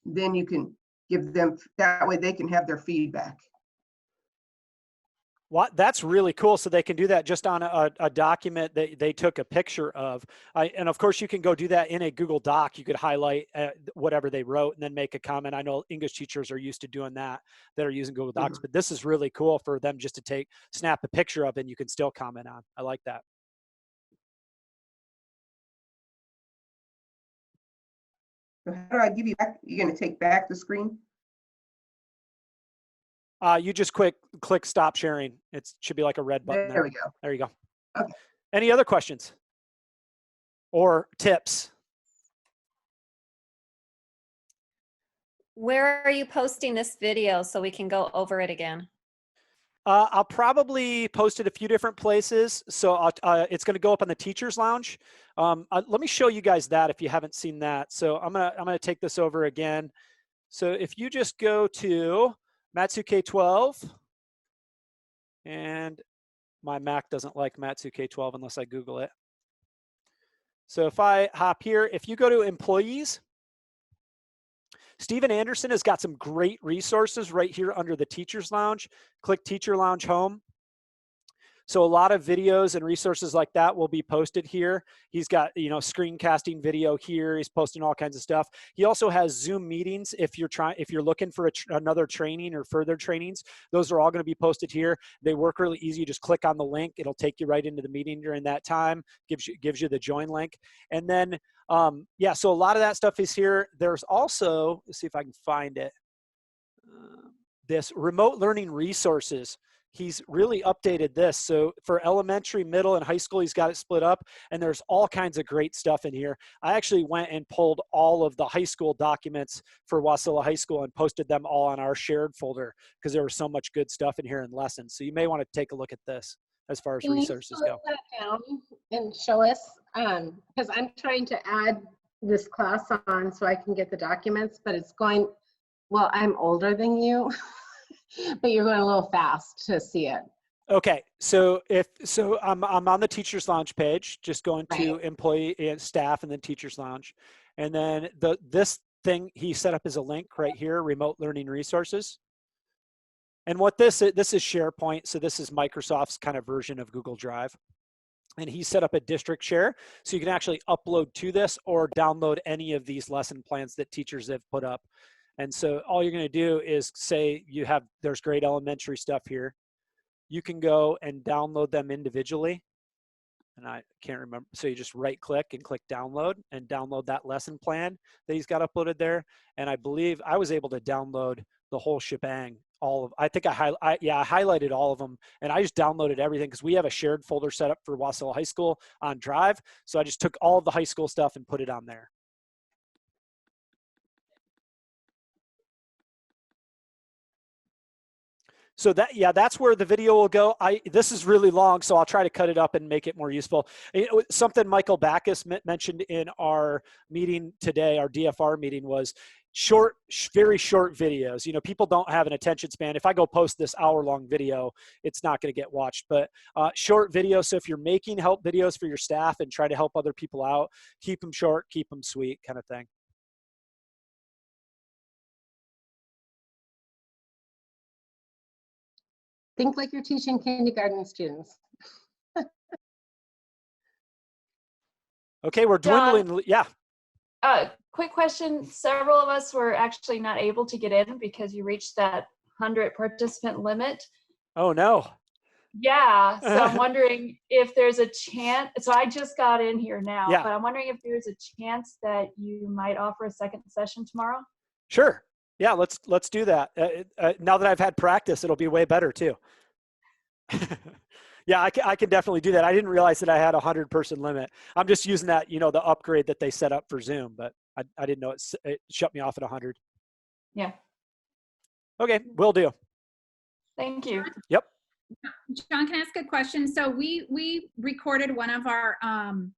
Speaker 15: Then you can give them, that way they can have their feedback.
Speaker 1: What? That's really cool. So they can do that just on a document that they took a picture of. And of course, you can go do that in a Google Doc. You could highlight whatever they wrote and then make a comment. I know English teachers are used to doing that are using Google Docs, but this is really cool for them just to snap a picture of it and you can still comment on. I like that.
Speaker 15: So how do I give you back? You're going to take back the screen?
Speaker 1: You just click stop sharing. It should be like a red button.
Speaker 15: There we go.
Speaker 1: There you go.
Speaker 15: Okay.
Speaker 1: Any other questions or tips?
Speaker 17: Where are you posting this video so we can go over it again?
Speaker 1: I'll probably post it a few different places. So it's going to go up on the Teachers Lounge. Let me show you guys that if you haven't seen that. So I'm gonna take this over again. So if you just go to Matsuke 12, and my Mac doesn't like Matsuke 12 unless I Google it. So if I hop here, if you go to employees, Stephen Anderson has got some great resources right here under the Teachers Lounge. Click Teacher Lounge Home. So a lot of videos and resources like that will be posted here. He's got, screencasting video here. He's posting all kinds of stuff. He also has Zoom meetings. If you're looking for another training or further trainings, those are all going to be posted here. They work really easy. You just click on the link. It'll take you right into the meeting during that time. Gives you the join link. And then, yeah, so a lot of that stuff is here. There's also, let's see if I can find it. This remote learning resources. He's really updated this. So for elementary, middle, and high school, he's got it split up, and there's all kinds of great stuff in here. I actually went and pulled all of the high school documents for Wasilla High School and posted them all on our shared folder because there was so much good stuff in here in lessons. So you may want to take a look at this as far as resources go.
Speaker 2: Can you slow that down and show us? Because I'm trying to add this class on so I can get the documents, but it's going, well, I'm older than you. But you're going a little fast to see it.
Speaker 1: Okay, so I'm on the Teachers Lounge page, just going to employee and staff and then Teachers Lounge. And then this thing he set up as a link right here, remote learning resources. And what this is SharePoint. So this is Microsoft's kind of version of Google Drive. And he set up a district share. So you can actually upload to this or download any of these lesson plans that teachers have put up. And so all you're going to do is say there's great elementary stuff here. You can go and download them individually. And I can't remember. So you just right click and click download and download that lesson plan that he's got uploaded there. And I believe I was able to download the whole shebang. I think I highlighted all of them, and I just downloaded everything because we have a shared folder set up for Wasilla High School on Drive. So I just took all of the high school stuff and put it on there. So that's where the video will go. This is really long, so I'll try to cut it up and make it more useful. Something Michael Backus mentioned in our meeting today, our DFR meeting, was very short videos. People don't have an attention span. If I go post this hour-long video, it's not going to get watched. But short videos. So if you're making help videos for your staff and try to help other people out, keep them short, keep them sweet, kind of thing.
Speaker 2: Think like you're teaching kindergarten students.
Speaker 1: Okay, we're dwindling. Yeah.
Speaker 18: Quick question. Several of us were actually not able to get in because you reached that 100 participant limit.
Speaker 1: Oh, no.
Speaker 18: Yeah. So I'm wondering if there's a chance. So I just got in here now,
Speaker 1: Yeah.
Speaker 18: but I'm wondering if there's a chance that you might offer a second session tomorrow.
Speaker 1: Sure. Yeah, let's do that. Now that I've had practice, it'll be way better too. Yeah, I can definitely do that. I didn't realize that I had a 100-person limit. I'm just using that, the upgrade that they set up for Zoom, but I didn't know it shut me off at 100.
Speaker 18: Yeah.
Speaker 1: Okay, will do.
Speaker 18: Thank you.
Speaker 1: Yep.
Speaker 19: John, can I ask a question? So we recorded one of our all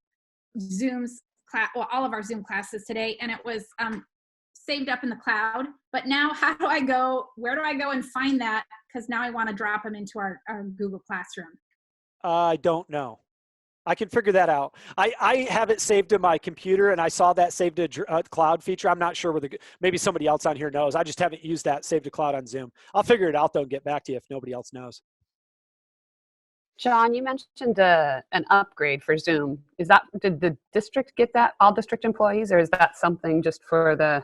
Speaker 19: of our Zoom classes today, and it was saved up in the cloud. But now where do I go and find that? Because now I want to drop them into our Google Classroom.
Speaker 1: I don't know. I can figure that out. I have it saved to my computer, and I saw that saved to cloud feature. I'm not sure whether maybe somebody else on here knows. I just haven't used that saved to cloud on Zoom. I'll figure it out though and get back to you if nobody else knows.
Speaker 8: John, you mentioned an upgrade for Zoom. Did the district get that, all district employees, or is that something just for the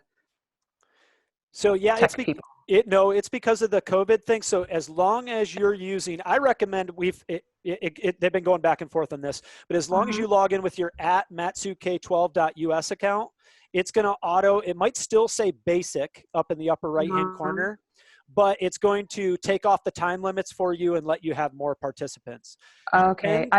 Speaker 1: So yeah,
Speaker 8: tech people?
Speaker 1: It's because of the COVID thing. So as long as you're using, I recommend they've been going back and forth on this, but as long as you log in with your @matsuke12.us account, it's going to it might still say basic up in the upper right-hand corner, but it's going to take off the time limits for you and let you have more participants.
Speaker 8: Okay.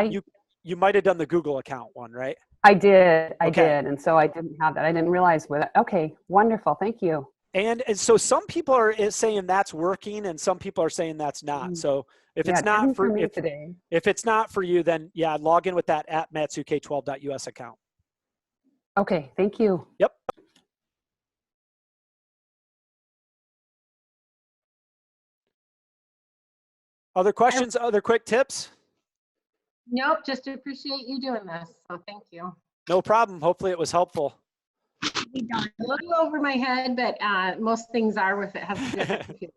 Speaker 1: You might have done the Google account one, right?
Speaker 8: I did. I
Speaker 1: Okay.
Speaker 8: did. And so I didn't have that. I didn't realize with it. Okay. Wonderful. Thank you.
Speaker 1: And so some people are saying that's working, and some people are saying that's not. So if
Speaker 8: Yeah,
Speaker 1: it's
Speaker 8: it
Speaker 1: not
Speaker 8: didn't
Speaker 1: for
Speaker 8: me
Speaker 1: if,
Speaker 8: today.
Speaker 1: if it's not for you, then yeah, log in with that @matsuke12.us account.
Speaker 8: Okay. Thank you.
Speaker 1: Yep. Other questions? Other quick tips?
Speaker 2: Nope, just appreciate you doing this. So thank you.
Speaker 1: No problem. Hopefully it was helpful.
Speaker 2: A little over my head, but most things are with it has to do with the computer.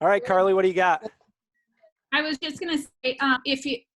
Speaker 1: All right, Carly, what do you got?
Speaker 19: I was just gonna say,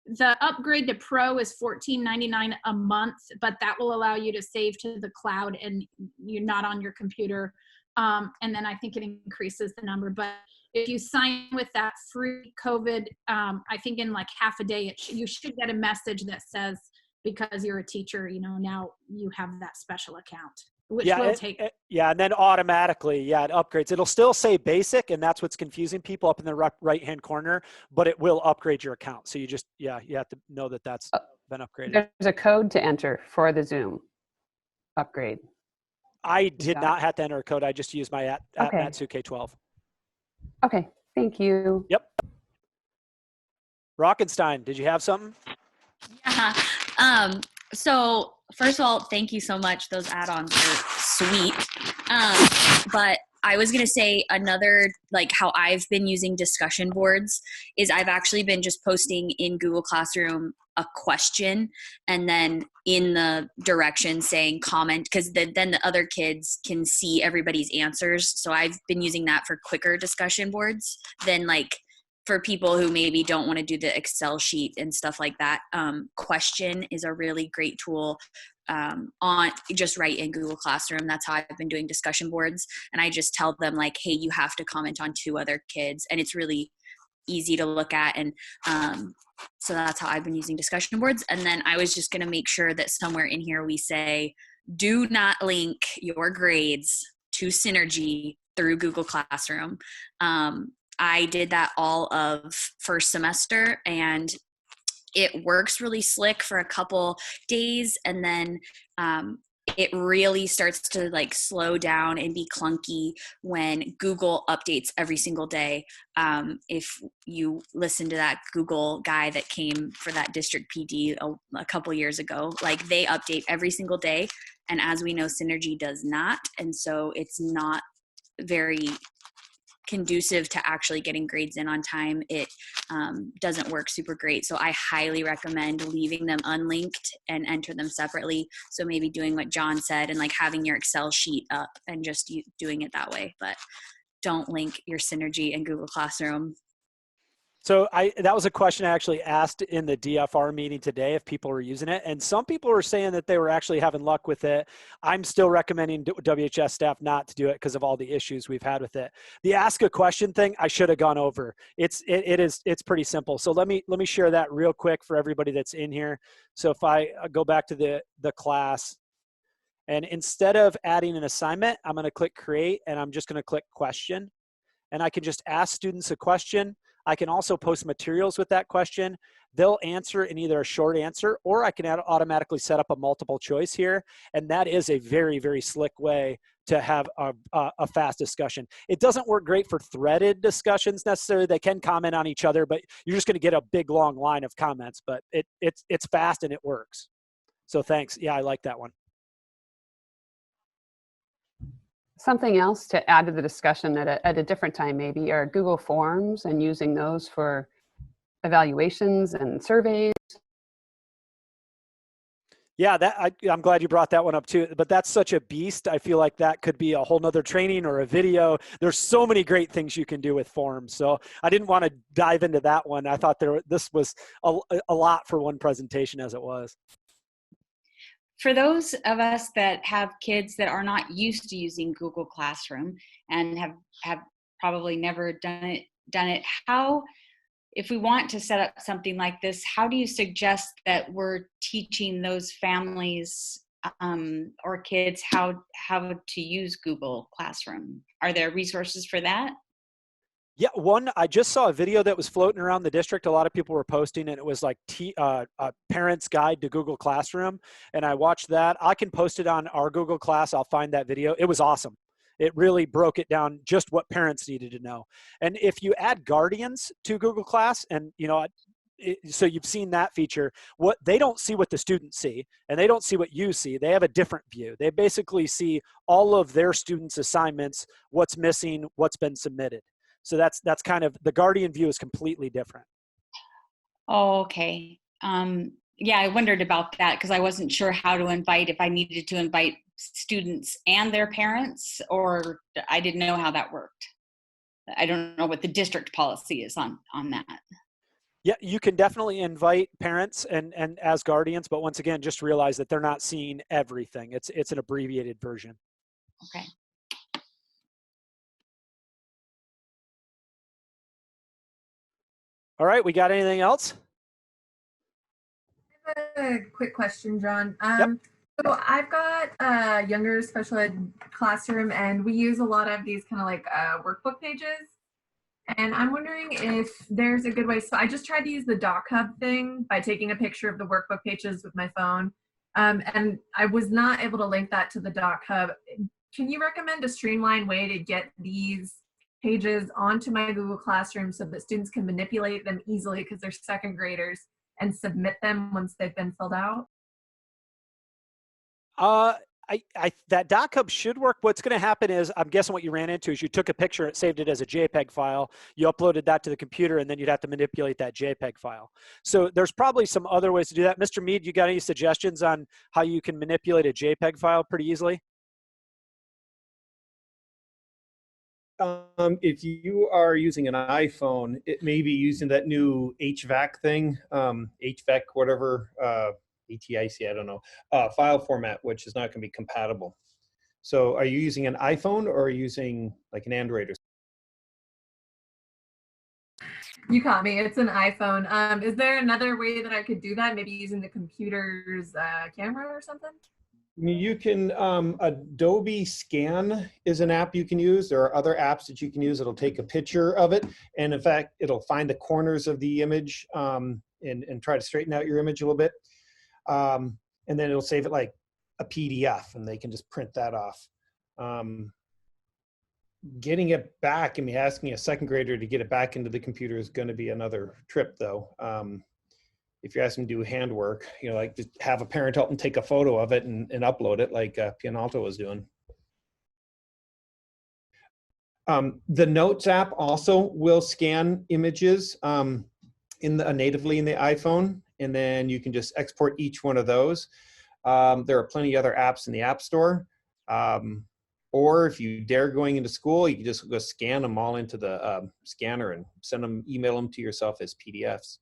Speaker 19: the upgrade to Pro is $14.99 a month, but that will allow you to save to the cloud and you're not on your computer. And then I think it increases the number. But if you sign with that free COVID, I think in like half a day, you should get a message that says, because you're a teacher, now you have that special account, which will take.
Speaker 1: Yeah, and then automatically, it upgrades. It'll still say basic, and that's what's confusing people up in the right-hand corner, but it will upgrade your account. So you just, you have to know that that's been upgraded.
Speaker 8: There's a code to enter for the Zoom upgrade.
Speaker 1: I did not have to enter a code. I just used my @Matsuke12.
Speaker 8: Okay, thank you.
Speaker 1: Yep. Rockenstein, did you have something?
Speaker 20: Yeah. So first of all, thank you so much. Those add-ons are sweet. But I was going to say another, like how I've been using discussion boards is I've actually been just posting in Google Classroom a question and then in the direction saying comment, because then the other kids can see everybody's answers. So I've been using that for quicker discussion boards than like for people who maybe don't want to do the Excel sheet and stuff like that. Question is a really great tool on just right in Google Classroom. That's how I've been doing discussion boards. And I just tell them like, hey, you have to comment on 2 other kids. And it's really easy to look at. And so that's how I've been using discussion boards. And then I was just going to make sure that somewhere in here we say, do not link your grades to Synergy through Google Classroom. I did that all of first semester and it works really slick for a couple days. And then it really starts to like slow down and be clunky when Google updates every single day. If you listen to that Google guy that came for that district PD a couple years ago, like they update every single day. And as we know, Synergy does not. And so it's not very conducive to actually getting grades in on time. It doesn't work super great. So I highly recommend leaving them unlinked and enter them separately. So maybe doing what John said and like having your Excel sheet up and just doing it that way. But don't link your Synergy and Google Classroom.
Speaker 1: So that was a question I actually asked in the DFR meeting today if people were using it. And some people were saying that they were actually having luck with it. I'm still recommending WHS staff not to do it because of all the issues we've had with it. The ask a question thing, I should have gone over. It's pretty simple. So let me share that real quick for everybody that's in here. So if I go back to the class, and instead of adding an assignment, I'm going to click create, and I'm just going to click question. And I can just ask students a question. I can also post materials with that question. They'll answer in either a short answer, or I can automatically set up a multiple choice here. And that is a very, very slick way to have a fast discussion. It doesn't work great for threaded discussions necessarily. They can comment on each other, but you're just gonna get a big long line of comments, but it's fast and it works. So thanks, yeah, I like that one.
Speaker 8: Something else to add to the discussion at a different time maybe are Google Forms and using those for evaluations and surveys.
Speaker 1: Yeah, I'm glad you brought that one up too, but that's such a beast. I feel like that could be a whole nother training or a video. There's so many great things you can do with forms. So I didn't want to dive into that one. I thought this was a lot for one presentation as it was.
Speaker 3: For those of us that have kids that are not used to using Google Classroom and have probably never done it, how, if we want to set up something like this, how do you suggest that we're teaching those families or kids how to use Google Classroom? Are there resources for that?
Speaker 1: Yeah, I just saw a video that was floating around the district. A lot of people were posting, and it was like a parent's guide to Google Classroom. And I watched that. I can post it on our Google Class. I'll find that video. It was awesome. It really broke it down just what parents needed to know. And if you add guardians to Google Class, and so you've seen that feature, what they don't see what the students see, and they don't see what you see. They have a different view. They basically see all of their students' assignments, what's missing, what's been submitted. So that's kind of, the guardian view is completely different.
Speaker 3: Oh, okay. Yeah, I wondered about that because I wasn't sure how to invite, if I needed to invite students and their parents, or I didn't know how that worked. I don't know what the district policy is on that.
Speaker 1: Yeah, you can definitely invite parents and as guardians, but once again, just realize that they're not seeing everything. It's an abbreviated version.
Speaker 3: Okay.
Speaker 1: All right, we got anything else?
Speaker 5: I have a quick question, John.
Speaker 1: Yep.
Speaker 5: So I've got a younger special ed classroom, and we use a lot of these kind of like workbook pages. And I'm wondering if there's a good way. So I just tried to use the Doc Hub thing by taking a picture of the workbook pages with my phone. And I was not able to link that to the Doc Hub. Can you recommend a streamlined way to get these pages onto my Google Classroom so that students can manipulate them easily because they're second graders and submit them once they've been filled out?
Speaker 1: That Doc Hub should work. What's going to happen is, I'm guessing what you ran into is you took a picture, it saved it as a JPEG file, you uploaded that to the computer, and then you'd have to manipulate that JPEG file. So there's probably some other ways to do that. Mr. Mead, you got any suggestions on how you can manipulate a JPEG file pretty easily?
Speaker 12: If you are using an iPhone, it may be using that new HVAC thing, HVAC, whatever, ATIC, I don't know, file format, which is not going to be compatible. So are you using an iPhone or are you using like an Android?
Speaker 5: You caught me. It's an iPhone. Is there another way that I could do that? Maybe using the computer's camera or something?
Speaker 12: You can, Adobe Scan is an app you can use. There are other apps that you can use. It'll take a picture of it. And in fact, it'll find the corners of the image and try to straighten out your image a little bit. And then it'll save it like a PDF and they can just print that off. Getting it back, I mean, asking a second grader to get it back into the computer is going to be another trip, though. If you're asking them to do handwork, you know, like just have a parent help them take a photo of it and upload it, like Pianalto was doing. The Notes app also will scan images natively in the iPhone, and then you can just export each one of those. There are plenty of other apps in the App Store. Or if you dare going into school, you can just go scan them all into the scanner and email them to yourself as PDFs.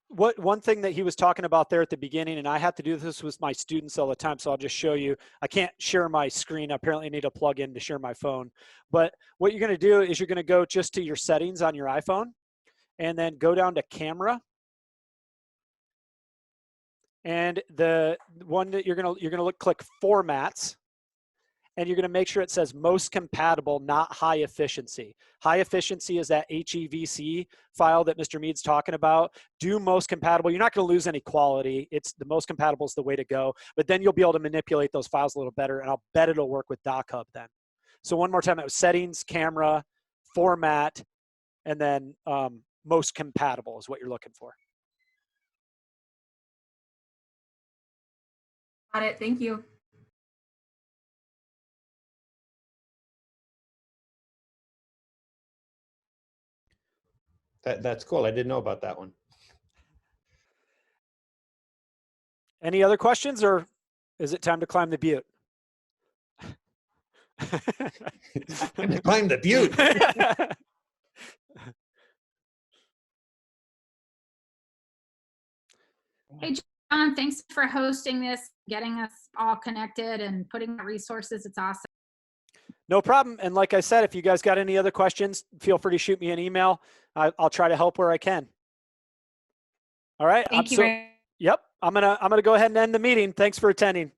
Speaker 1: One thing that he was talking about there at the beginning, and I have to do this with my students all the time, so I'll just show you. I can't share my screen. Apparently I need a plug-in to share my phone. But what you're going to do is you're going to go just to your settings on your iPhone, and then go down to Camera. And the one that you're gonna click Formats, and you're gonna make sure it says most compatible, not high efficiency. High efficiency is that HEVC file that Mr. Mead's talking about. Do most compatible. You're not gonna lose any quality. It's the most compatible is the way to go. But then you'll be able to manipulate those files a little better, and I'll bet it'll work with DocHub then. So one more time, that was Settings, Camera, Format, and then most compatible is what you're looking for.
Speaker 5: Got it. Thank you.
Speaker 12: That's cool. I didn't know about that one.
Speaker 1: Any other questions, or is it time to climb the butte?
Speaker 12: Climb the butte.
Speaker 19: Hey, John, thanks for hosting this, getting us all connected and putting the resources. It's awesome.
Speaker 1: No problem. And like I said, if you guys got any other questions, feel free to shoot me an email. I'll try to help where I can. All right.
Speaker 3: Thank you very much.
Speaker 1: Yep. I'm gonna go ahead and end the meeting. Thanks for attending.